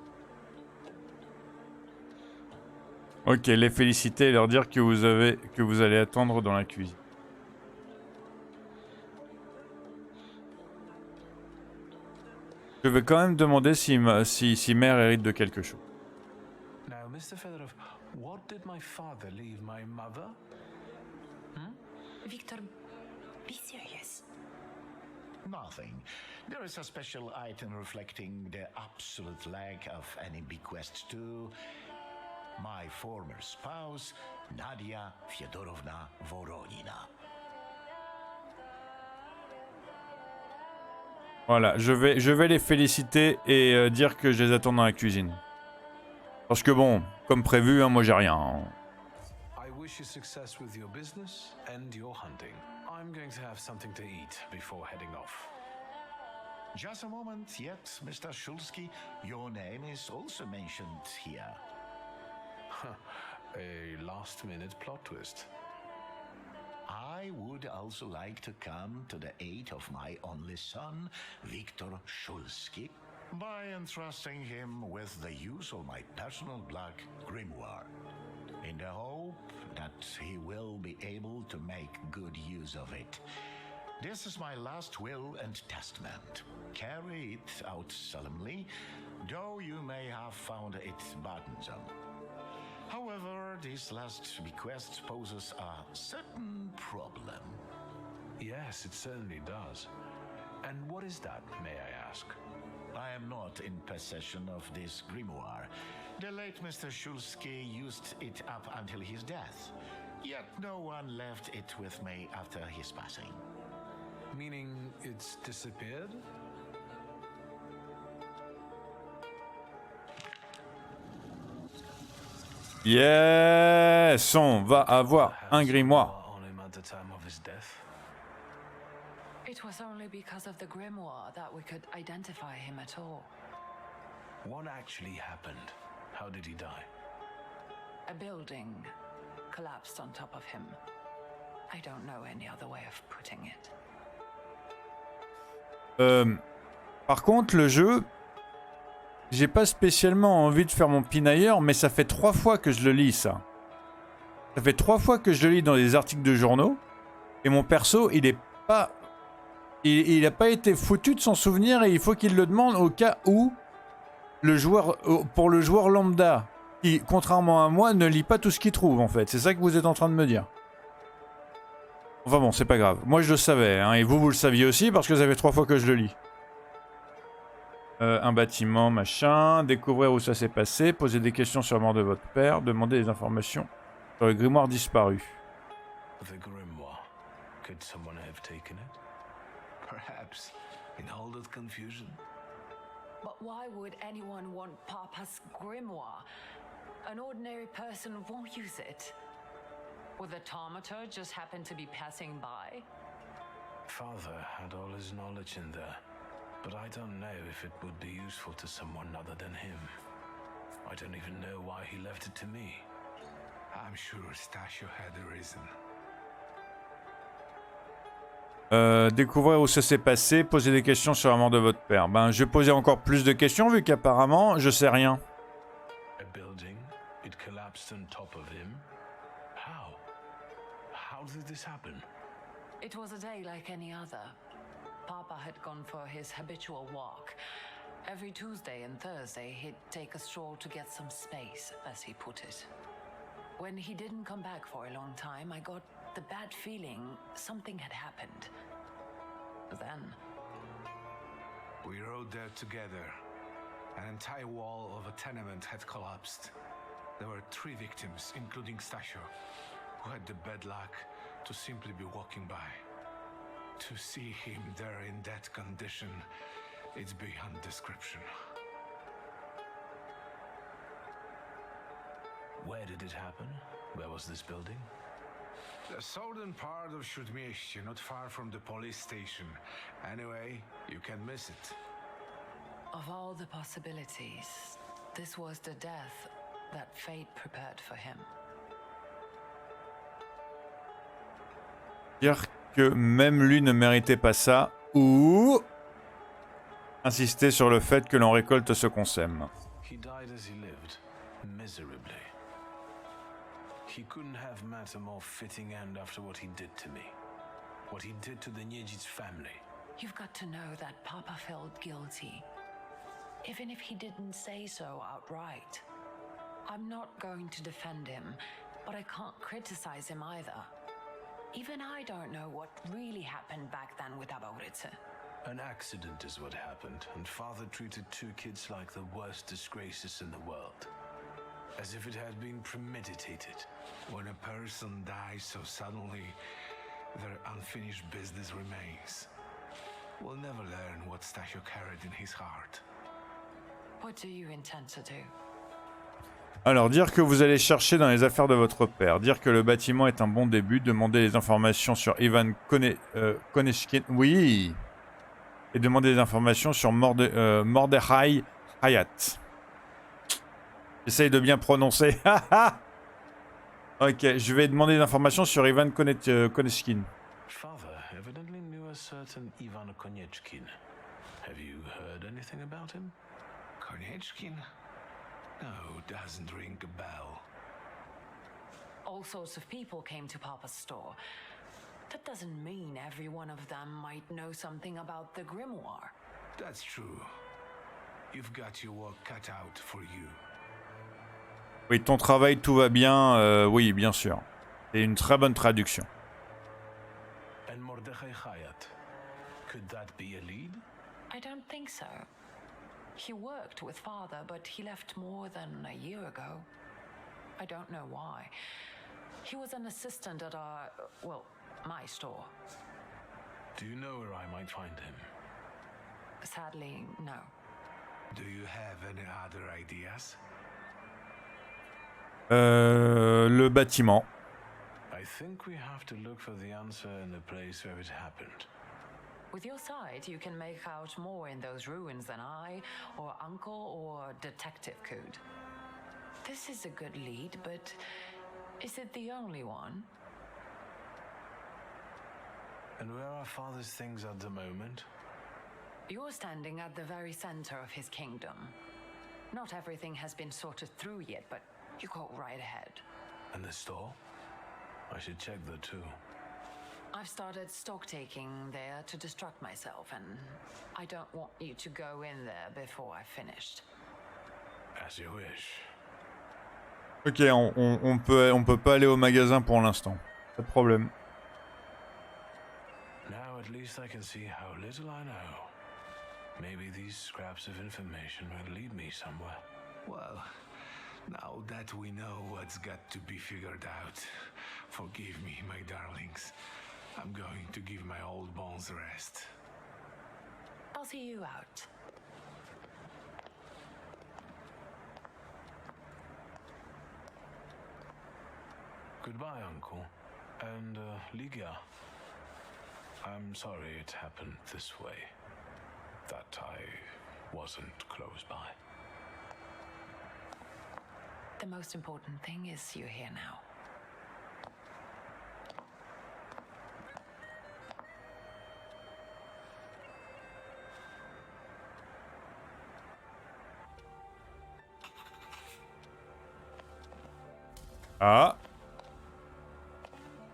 Ok, les féliciter et leur dire que vous allez attendre dans la cuisine. Je vais quand même demander si mère hérite de quelque chose. Now, Mr. Fedorov, what did my father leave my mother? Victor, be serious. Nothing. There is a special item reflecting the absolute lack of any bequest to my former spouse, Nadia Fyodorovna Voronina. Voilà, je vais les féliciter et dire que je les attends dans la cuisine. Parce que bon, comme prévu, hein, moi j'ai rien. I wish you success with your business and your hunting. I'm going to have something to eat before heading off. Just a moment yet, Mr. Shulsky. Your name is also mentioned here. A last-minute plot twist. I would also like to come to the aid of my only son, Viktor Shulsky, by entrusting him with the use of my personal black grimoire, in the hope that he will be able to make good use of it. This is my last will and testament. Carry it out solemnly, though you may have found it burdensome. However, this last bequest poses a certain problem. Yes, it certainly does. And what is that, may I ask? I am not in possession of this grimoire. The late Mr. Shulsky used it up until his death, yet no one left it with me after his passing. Meaning it's disappeared? Yes, on va avoir un grimoire. On him at the time of his death? It was only because of the grimoire that we could identify him at all. What actually happened? How did he die? A building collapsed on top of him. I don't know any other way of putting it. Par contre, le jeu, j'ai pas spécialement envie de faire mon pinailleur, mais ça fait 3 fois que je le lis, ça. Ça fait 3 fois que je le lis dans des articles de journaux, et mon perso, il est pas... Il a pas été foutu de son souvenir, et il faut qu'il le demande au cas où le joueur, pour le joueur lambda, qui, contrairement à moi, ne lit pas tout ce qu'il trouve, en fait. C'est ça que vous êtes en train de me dire. Enfin bon, c'est pas grave. Moi, je le savais, hein, et vous le saviez aussi, parce que ça fait 3 fois que je le lis. Un bâtiment, machin, découvrir où ça s'est passé, poser des questions sur la mort de votre père, demander des informations sur le grimoire disparu. The grimoire. Could someone have taken it? Perhaps, in all that confusion. But why would anyone want Papa's grimoire? An ordinary person won't use it. Would the Taumaturge just happen to be passing by? Father had all his knowledge in there, but I don't know if it would be useful to someone other than him. I don't even know why he left it to me. I'm sure Stasio had a reason. Découvrir où ça s'est passé, poser des questions sur la mort de votre père. Ben, je vais poser encore plus de questions vu qu'apparemment, je sais rien. A building, it collapsed on top of him. How? How did this happen? It was a day like any other. Papa had gone for his habitual walk. Every Tuesday and Thursday, he'd take a stroll to get some space, as he put it. When he didn't come back for a long time, I got the bad feeling something had happened. Then... We rode there together. An entire wall of a tenement had collapsed. There were 3 victims, including Stasio, who had the bad luck to simply be walking by. To see him there in that condition, it's beyond description. Where did it happen? Where was this building? The southern part of Śródmieście, not far from the police station. Anyway, you can miss it. Of all the possibilities, this was the death that fate prepared for him. Dire que même lui ne méritait pas ça, ou insister sur le fait que l'on récolte ce qu'on sème. He died as he lived, miserably. He couldn't have met a more fitting end after what he did to me. What he did to the Niedzic family. You've got to know that Papa felt guilty, even if he didn't say so outright. I'm not going to defend him, but I can't criticize him either. Even I don't know what really happened back then with Abauritze. An accident is what happened, and Father treated 2 kids like the worst disgraces in the world. As if it had been premeditated. When a person dies so suddenly, their unfinished business remains. We'll never learn what Stasio carried in his heart. What do you intend to do? Alors, dire que vous allez chercher dans les affaires de votre père, dire que le bâtiment est un bon début, demander les informations sur Ivan Konechkin, oui, et demander des informations sur Mordechai Hayat. J'essaye de bien prononcer. Ok, je vais demander des informations sur Ivan Konechkin. Father evidently knew a certain Ivan Konechkin. Have you heard anything about him? Konechkin? No, doesn't ring a bell. All sorts of people came to Papa's store. That doesn't mean every one of them might know something about the grimoire. That's true. You've got your work cut out for you. Oui, ton travail, tout va bien. Oui, bien sûr. C'est une très bonne traduction. And Mordechai Hayat. Could that be a lead? I don't think so. He worked with Father, but he left more than a year ago. I don't know why. He was an assistant at my store. Do you know where I might find him? Sadly, no. Do you have any other ideas? Le bâtiment. I think we have to look for the answer in the place where it happened. With your sight, you can make out more in those ruins than I, or Uncle, or Detective could. This is a good lead, but is it the only one? And where are Father's things at the moment? You're standing at the very center of his kingdom. Not everything has been sorted through yet, but you go right ahead. And the store? I should check that too. I've started stock taking there to distract myself, and I don't want you to go in there before I've finished. As you wish. Ok, on peut pas aller au magasin pour l'instant. Pas de problème. Now at least I can see how little I know. Maybe these scraps of information will lead me somewhere. Well, now that we know what's got to be figured out, forgive me, my darlings. I'm going to give my old bones a rest. I'll see you out. Goodbye, Uncle. And, Ligia. I'm sorry it happened this way. That I wasn't close by. The most important thing is you're here now. Ah.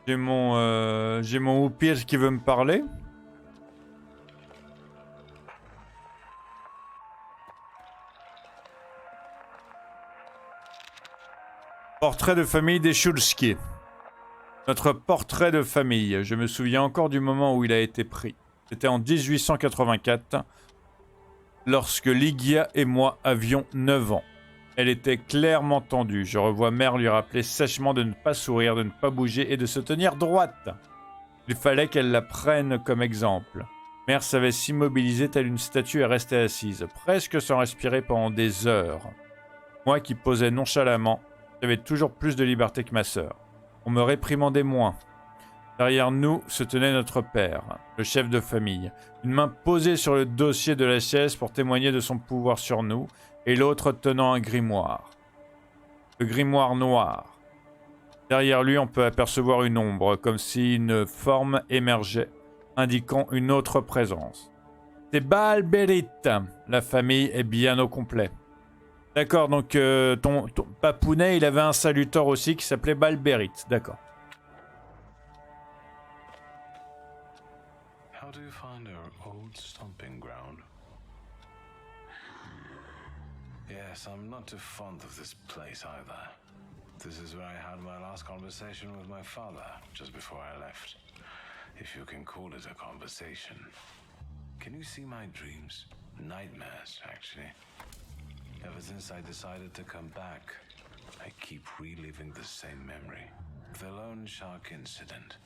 J'ai mon Oupir qui veut me parler. Portrait de famille des Shulski. Notre portrait de famille. Je me souviens encore du moment où il a été pris. C'était en 1884, lorsque Ligia et moi avions 9 ans. Elle était clairement tendue. Je revois Mère lui rappeler sèchement de ne pas sourire, de ne pas bouger et de se tenir droite. Il fallait qu'elle la prenne comme exemple. Mère savait s'immobiliser telle une statue et rester assise, presque sans respirer pendant des heures. Moi qui posais nonchalamment, j'avais toujours plus de liberté que ma sœur. On me réprimandait moins. Derrière nous se tenait notre père, le chef de famille, une main posée sur le dossier de la chaise pour témoigner de son pouvoir sur nous, et l'autre tenant un grimoire. Le grimoire noir. Derrière lui, on peut apercevoir une ombre, comme si une forme émergeait, indiquant une autre présence. C'est Balberit. La famille est bien au complet. D'accord, donc ton papounet, il avait un salutor aussi qui s'appelait Balberit. D'accord. How do you find our old stomping ground? Yes, I'm not too fond of this place either. This is where I had my last conversation with my father, just before I left. If you can call it a conversation. Can you see my dreams? Nightmares, actually. Ever since I decided to come back, I keep reliving the same memory. The loan shark incident.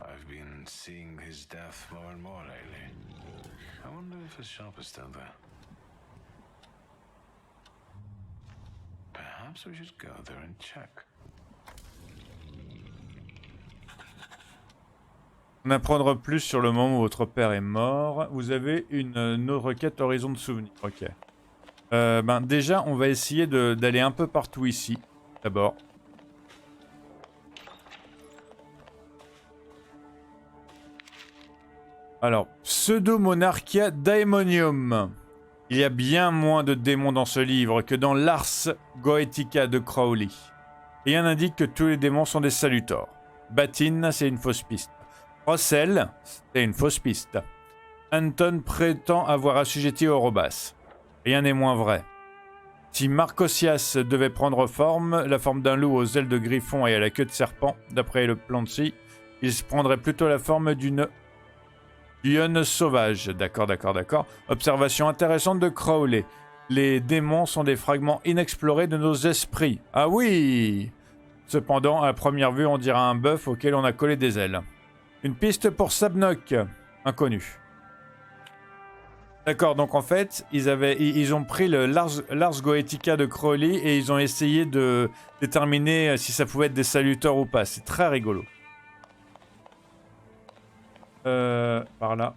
I've been seeing his death more and more lately. I wonder if his shop is still there. Perhaps Perhaps we should go there and check. En apprendre plus sur le moment où votre père est mort. Vous avez une requête horizon de souvenirs. Ok. Déjà, on va essayer d'aller un peu partout ici. D'abord. Alors, Pseudo-Monarchia Daemonium. Il y a bien moins de démons dans ce livre que dans l'Ars Goetica de Crowley. Rien n'indique que tous les démons sont des salutors. Batin, c'est une fausse piste. Rossel, c'est une fausse piste. Anton prétend avoir assujetti Orobas. Rien n'est moins vrai. Si Marcosias devait prendre la forme d'un loup aux ailes de griffon et à la queue de serpent, d'après le plan de scie, il se prendrait plutôt la forme d'une lionne sauvage. D'accord. Observation intéressante de Crowley. Les démons sont des fragments inexplorés de nos esprits. Ah oui! Cependant, à première vue, on dirait un bœuf auquel on a collé des ailes. Une piste pour Sabnok, inconnu. D'accord, donc en fait, ils ont pris le Lars Goetica de Crowley et ils ont essayé de déterminer si ça pouvait être des saluteurs ou pas. C'est très rigolo. Par là.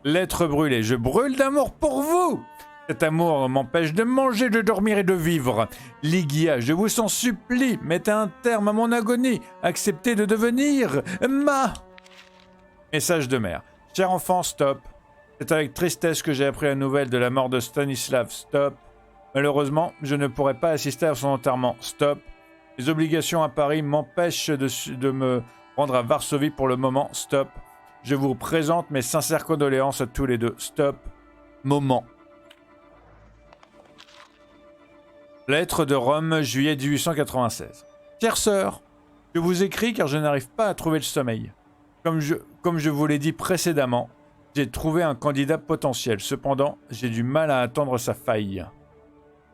Lettre brûlée. Je brûle d'amour pour vous! Cet amour m'empêche de manger, de dormir et de vivre. Ligia, je vous en supplie, mettez un terme à mon agonie. Acceptez de devenir ma... Message de mère. Cher enfant, stop. C'est avec tristesse que j'ai appris la nouvelle de la mort de Stanislav. Stop. Malheureusement, je ne pourrai pas assister à son enterrement. Stop. Les obligations à Paris m'empêchent de me rendre à Varsovie pour le moment. Stop. Je vous présente mes sincères condoléances à tous les deux. Stop. Moment. Lettre de Rome, juillet 1896. Chère sœur, je vous écris car je n'arrive pas à trouver le sommeil. Comme je vous l'ai dit précédemment, j'ai trouvé un candidat potentiel. Cependant, j'ai du mal à attendre sa faille.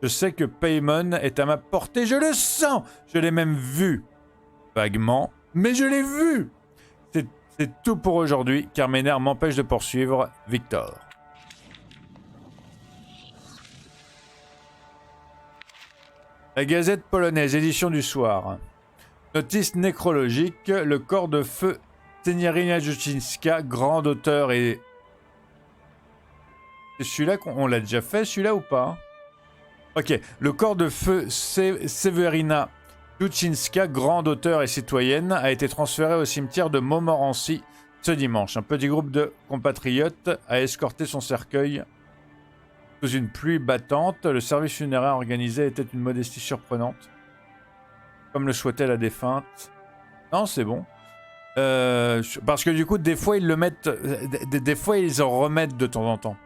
Je sais que Paimon est à ma portée, je le sens. Je l'ai même vu. Vaguement, mais je l'ai vu. C'est tout pour aujourd'hui, car mes nerfs m'empêchent de poursuivre. Victor. La Gazette polonaise, édition du soir. Notice nécrologique, le corps de feu Seniarina Juczynska, grande auteure et... C'est celui-là qu'on l'a déjà fait, celui-là ou pas? Ok, le corps de feu Severina Juczynska, grande auteure et citoyenne, a été transféré au cimetière de Montmorency ce dimanche. Un petit groupe de compatriotes a escorté son cercueil sous une pluie battante. Le service funéraire organisé était une modestie surprenante, comme le souhaitait la défunte. Non, c'est bon. Parce que du coup, des fois, ils le mettent... Des fois, ils en remettent de temps en temps.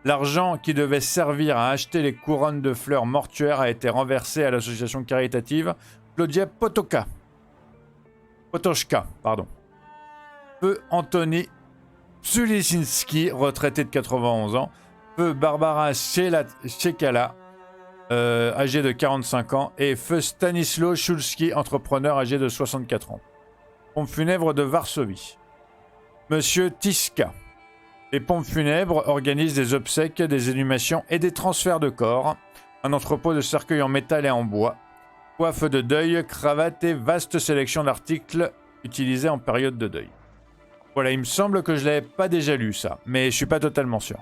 L'argent qui devait servir à acheter les couronnes de fleurs mortuaires a été renversé à l'association caritative Claudia Potoczka, pardon. Feu Anthony Psulisinski, retraité de 91 ans. Feu Barbara Chekala, âgé de 45 ans. Et feu Stanisław Szulski, entrepreneur âgé de 64 ans. Pompe funèbre de Varsovie. Monsieur Tiska. Les pompes funèbres organisent des obsèques, des inhumations et des transferts de corps. Un entrepôt de cercueils en métal et en bois. Coiffe de deuil, cravate et vaste sélection d'articles utilisés en période de deuil. Voilà, il me semble que je ne l'avais pas déjà lu ça, mais je ne suis pas totalement sûr.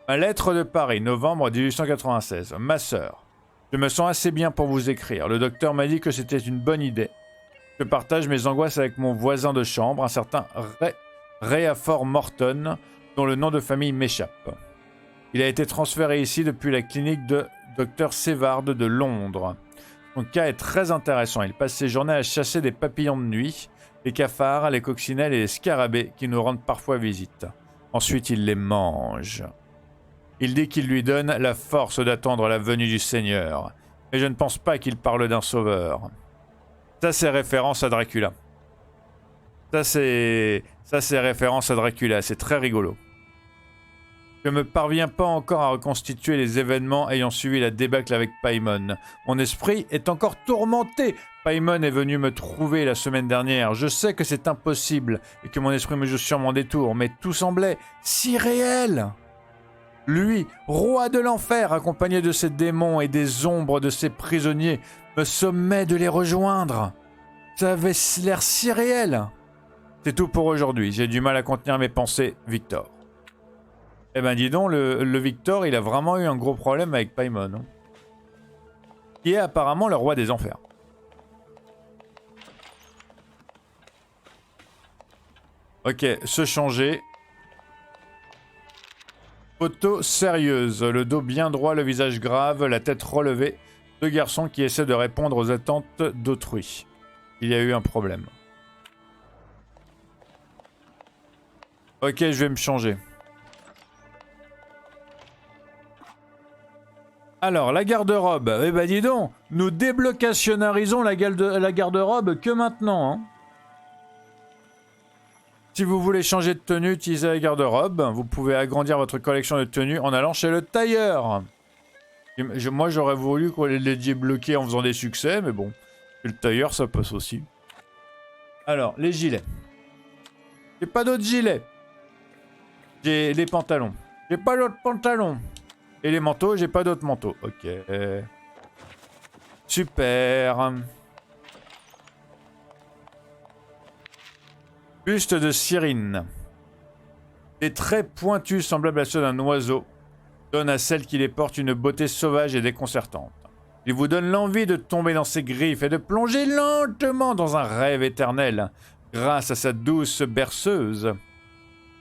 Ma lettre de Paris, novembre 1896. Ma sœur, je me sens assez bien pour vous écrire. Le docteur m'a dit que c'était une bonne idée. Je partage mes angoisses avec mon voisin de chambre, un certain Réafor Morton, dont le nom de famille m'échappe. Il a été transféré ici depuis la clinique de Dr Sevard de Londres. Son cas est très intéressant. Il passe ses journées à chasser des papillons de nuit, les cafards, les coccinelles et les scarabées qui nous rendent parfois visite. Ensuite, il les mange. Il dit qu'il lui donne la force d'attendre la venue du Seigneur. Mais je ne pense pas qu'il parle d'un sauveur. Ça, c'est référence à Dracula. Ça, c'est référence à Dracula. C'est très rigolo. Je ne me parviens pas encore à reconstituer les événements ayant suivi la débâcle avec Paimon. Mon esprit est encore tourmenté. Paimon est venu me trouver la semaine dernière. Je sais que c'est impossible et que mon esprit me joue sur mon détour, mais tout semblait si réel. Lui, roi de l'enfer, accompagné de ses démons et des ombres de ses prisonniers, me sommait de les rejoindre. Ça avait l'air si réel. C'est tout pour aujourd'hui. J'ai du mal à contenir mes pensées, Victor. Eh ben dis donc, le Victor, il a vraiment eu un gros problème avec Paimon. Hein, qui est apparemment le roi des enfers. Ok, se changer. Photo sérieuse, le dos bien droit, le visage grave, la tête relevée. Deux garçons qui essaient de répondre aux attentes d'autrui. Il y a eu un problème. Ok, je vais me changer. Alors, la garde-robe. Eh ben dis donc, nous déblocationnarisons la garde-robe que maintenant. Hein. Si vous voulez changer de tenue, utilisez la garde-robe. Vous pouvez agrandir votre collection de tenues en allant chez le tailleur. Moi, j'aurais voulu qu'on les débloquer en faisant des succès, mais bon. Le tailleur, ça passe aussi. Alors, les gilets. J'ai pas d'autres gilets. J'ai les pantalons. J'ai pas d'autres pantalons. Et les manteaux, j'ai pas d'autres manteaux. Ok. Super. Buste de Cyrine. Des traits pointus semblables à ceux d'un oiseau donnent à celle qui les porte une beauté sauvage et déconcertante. Il vous donne l'envie de tomber dans ses griffes et de plonger lentement dans un rêve éternel grâce à sa douce berceuse.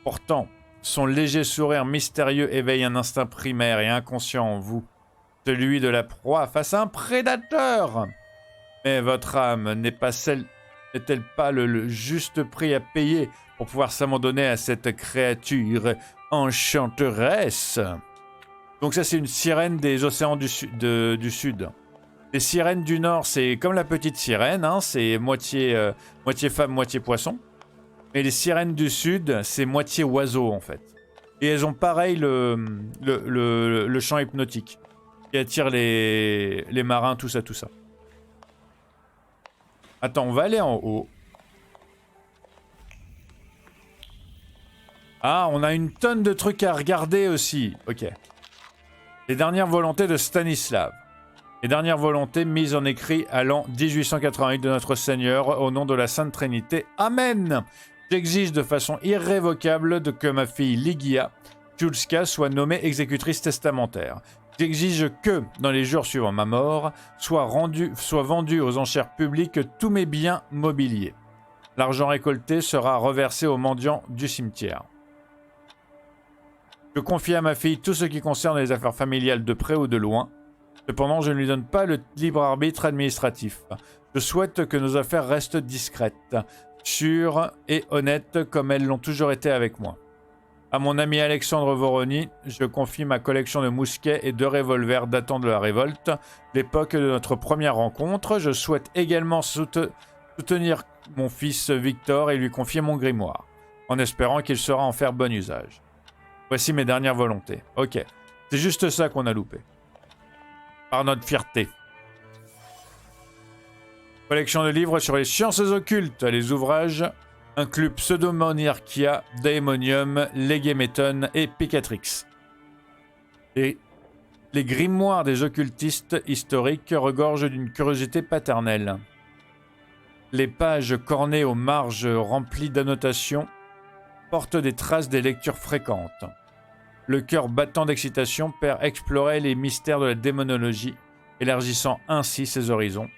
Pourtant, son léger sourire mystérieux éveille un instinct primaire et inconscient en vous, celui de la proie face à un prédateur. Mais votre âme n'est-elle pas le juste prix à payer pour pouvoir s'abandonner à cette créature enchanteresse? Donc ça, c'est une sirène des océans du Sud. Les sirènes du Nord, c'est comme la petite sirène, hein, c'est moitié femme, moitié poisson. Et les sirènes du Sud, c'est moitié oiseau, en fait. Et elles ont pareil le chant hypnotique qui attire les marins, tout ça, tout ça. Attends, on va aller en haut. Ah, on a une tonne de trucs à regarder aussi. Ok. Les dernières volontés de Stanislav. Les dernières volontés mises en écrit à l'an 1888 de notre Seigneur au nom de la Sainte Trinité. Amen. J'exige de façon irrévocable que ma fille Ligia Julska soit nommée exécutrice testamentaire. J'exige que, dans les jours suivant ma mort, soit vendu aux enchères publiques tous mes biens mobiliers. L'argent récolté sera reversé aux mendiants du cimetière. Je confie à ma fille tout ce qui concerne les affaires familiales de près ou de loin. Cependant, je ne lui donne pas le libre arbitre administratif. Je souhaite que nos affaires restent discrètes, sûres et honnêtes comme elles l'ont toujours été avec moi. À mon ami Alexandre Voroni, je confie ma collection de mousquets et de revolvers datant de la révolte, l'époque de notre première rencontre. Je souhaite également soutenir mon fils Victor et lui confier mon grimoire, en espérant qu'il saura en faire bon usage. Voici mes dernières volontés. Ok, c'est juste ça qu'on a loupé. Par notre fierté. Collection de livres sur les sciences occultes, les ouvrages incluent Pseudomoniarchia, Daemonium, Legemeton et Picatrix. Et les grimoires des occultistes historiques regorgent d'une curiosité paternelle. Les pages cornées aux marges remplies d'annotations portent des traces des lectures fréquentes. Le cœur battant d'excitation perd explorer les mystères de la démonologie, élargissant ainsi ses horizons.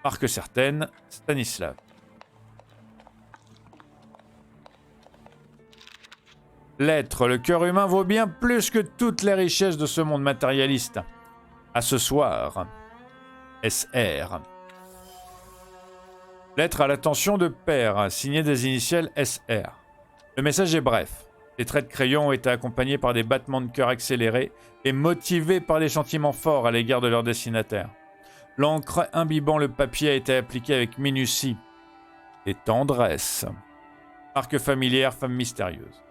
Marque certaine, Stanislav. L'être, le cœur humain vaut bien plus que toutes les richesses de ce monde matérialiste. À ce soir. SR. Lettre à l'attention de père, signé des initiales SR. Le message est bref. Les traits de crayon ont été accompagnés par des battements de cœur accélérés et motivés par des sentiments forts à l'égard de leur destinataire. L'encre imbibant le papier a été appliquée avec minutie et tendresse. Marque familière, femme mystérieuse.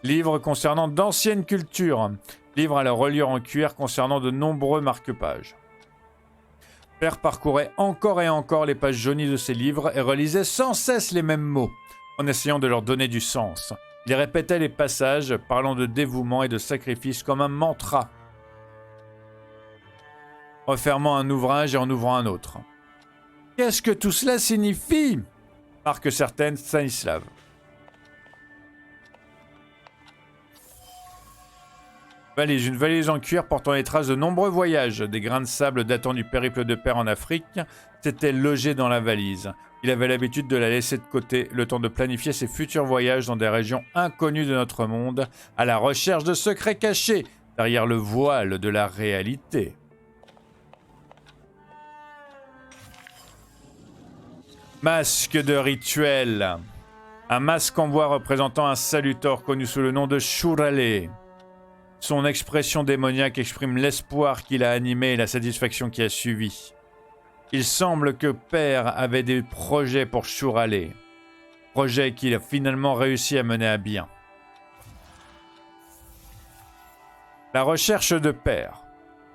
Livre concernant d'anciennes cultures. Livre à la reliure en cuir concernant de nombreux marque-pages. Père parcourait encore et encore les pages jaunies de ses livres et relisait sans cesse les mêmes mots. en essayant de leur donner du sens. Il répétait les passages, parlant de dévouement et de sacrifice comme un mantra, refermant un ouvrage et en ouvrant un autre. Qu'est-ce que tout cela signifie? Marque certaine Stanislav. Valise, une valise en cuir portant les traces de nombreux voyages. Des grains de sable datant du périple de père en Afrique s'étaient logés dans la valise. Il avait l'habitude de la laisser de côté, le temps de planifier ses futurs voyages dans des régions inconnues de notre monde, à la recherche de secrets cachés, derrière le voile de la réalité. Masque de rituel. Un masque en bois représentant un salutor connu sous le nom de Shurale. Son expression démoniaque exprime l'espoir qui l'a animé et la satisfaction qui a suivi. Il semble que Père avait des projets pour Shurale. Projets qu'il a finalement réussi à mener à bien. La recherche de Père.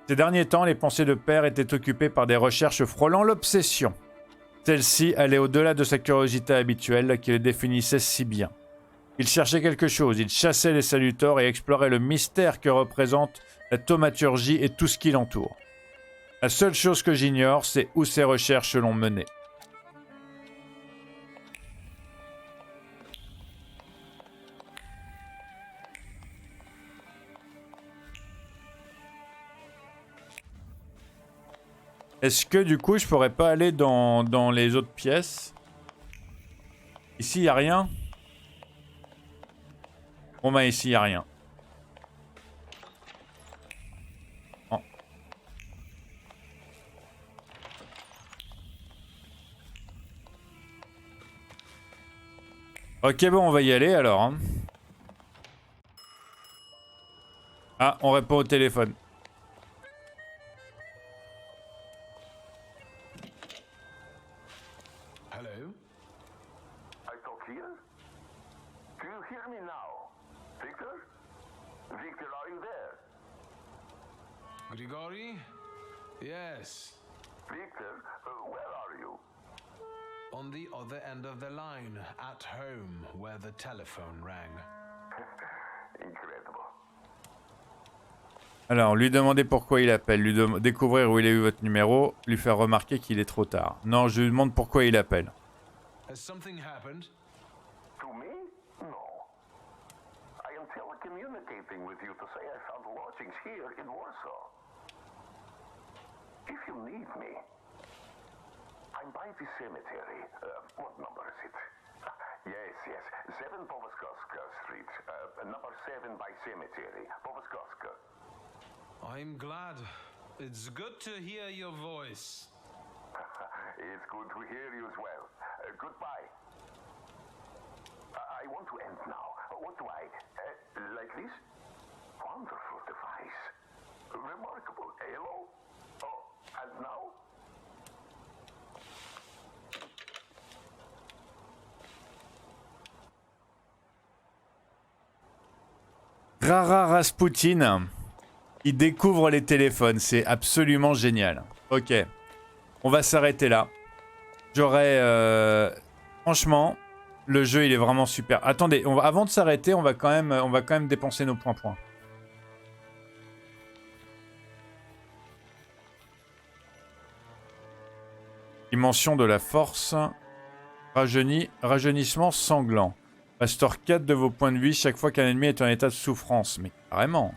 Ces derniers temps, les pensées de Père étaient occupées par des recherches frôlant l'obsession. Celle-ci allait au-delà de sa curiosité habituelle qui le définissait si bien. Il cherchait quelque chose, il chassait les salutors et explorait le mystère que représente la thaumaturgie et tout ce qui l'entoure. La seule chose que j'ignore, c'est où ces recherches l'ont mené. Est-ce que du coup je pourrais pas aller dans les autres pièces? Ici il n'y a rien? Bon bah ici il n'y a rien. Oh. Ok bon on va y aller alors. Hein. Ah on répond au téléphone. Hello? I talk here? Do you hear me now? Victor? Victor, are you there? Grigori? Yes. Victor, where are you? On the other end of the line, at home, where the telephone rang. Incredible. Alors, lui demander pourquoi il appelle, découvrir où il a eu votre numéro, lui faire remarquer qu'il est trop tard. Non, je lui demande pourquoi il appelle. Has something happened? To me? No. I am telecommunicating with you to say I found lodgings here in Warsaw. If you need me, I'm by the cemetery. What number is it? Yes. 7 Powaskowska Street. Number 7 by cemetery. Powaskowska. I'm glad. It's good to hear your voice. It's good to hear you as well. Goodbye. I want to end now. What do I... like this? Wonderful device. Remarkable. Hello? Oh, and now? Rara Rasputin. Il découvre les téléphones, c'est absolument génial. Ok, on va s'arrêter là. Franchement, le jeu il est vraiment super. Attendez, avant de s'arrêter, on va quand même dépenser nos points. Dimension de la force. Rajeunissement sanglant. Restaure 4 de vos points de vie chaque fois qu'un ennemi est en état de souffrance. Mais carrément.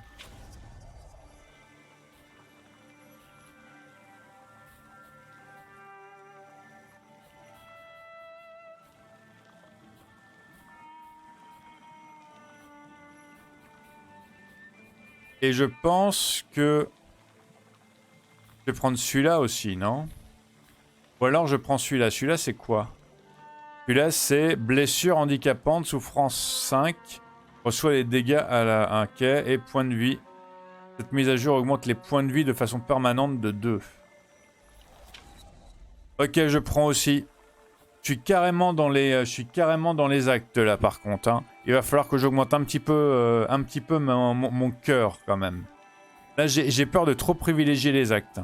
Et je pense que... je vais prendre celui-là aussi, non? Ou alors je prends celui-là. Celui-là, c'est quoi? Celui-là, c'est blessure handicapante, souffrance 5. Reçoit les dégâts à un quai et point de vie. Cette mise à jour augmente les points de vie de façon permanente de 2. Ok, je prends aussi. Je suis carrément dans les actes là par contre. Hein. Il va falloir que j'augmente un petit peu mon cœur quand même. Là j'ai peur de trop privilégier les actes.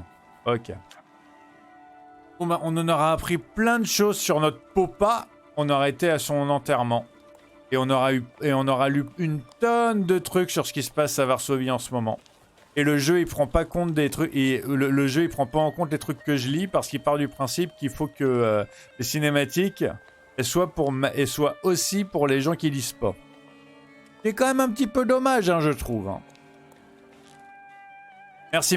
Ok. On en aura appris plein de choses sur notre Popa. on aurait été à son enterrement. Et on aura lu une tonne de trucs sur ce qui se passe à Varsovie en ce moment. Et le jeu, il prend pas compte des trucs. Et le jeu, il prend pas en compte les trucs que je lis parce qu'il part du principe qu'il faut que les cinématiques soient aussi pour les gens qui lisent pas. C'est quand même un petit peu dommage, hein, je trouve. Hein.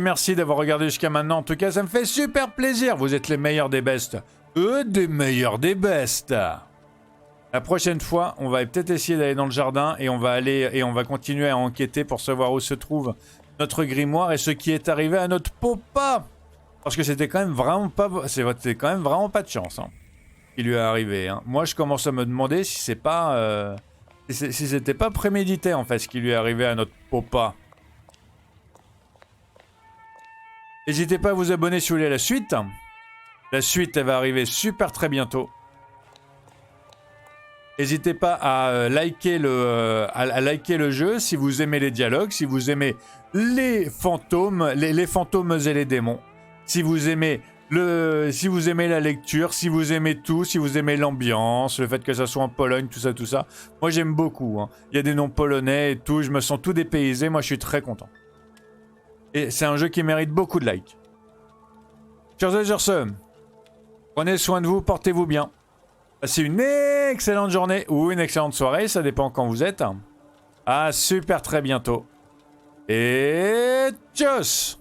Merci d'avoir regardé jusqu'à maintenant. En tout cas, ça me fait super plaisir. Vous êtes les meilleurs des bestes. Des meilleurs des bestes. La prochaine fois, on va peut-être essayer d'aller dans le jardin et on va continuer à enquêter pour savoir où se trouve notre grimoire et ce qui est arrivé à notre Popa. Parce que c'était quand même vraiment pas de chance hein, qui lui est arrivé. Hein. Moi, je commence à me demander si c'est pas si c'était pas prémédité en fait ce qui lui est arrivé à notre Popa. N'hésitez pas à vous abonner si vous voulez la suite. La suite, elle va arriver super très bientôt. N'hésitez pas à liker le jeu si vous aimez les dialogues, si vous aimez les fantômes, les fantômes et les démons. Si vous aimez la lecture, si vous aimez tout, si vous aimez l'ambiance, le fait que ça soit en Pologne, tout ça. Moi j'aime beaucoup. Hein. Il y a des noms polonais et tout, je me sens tout dépaysé, moi je suis très content. Et c'est un jeu qui mérite beaucoup de likes. Sur ce, prenez soin de vous, portez-vous bien. Passez une excellente journée ou une excellente soirée, ça dépend quand vous êtes. À super très bientôt. Et tchuss!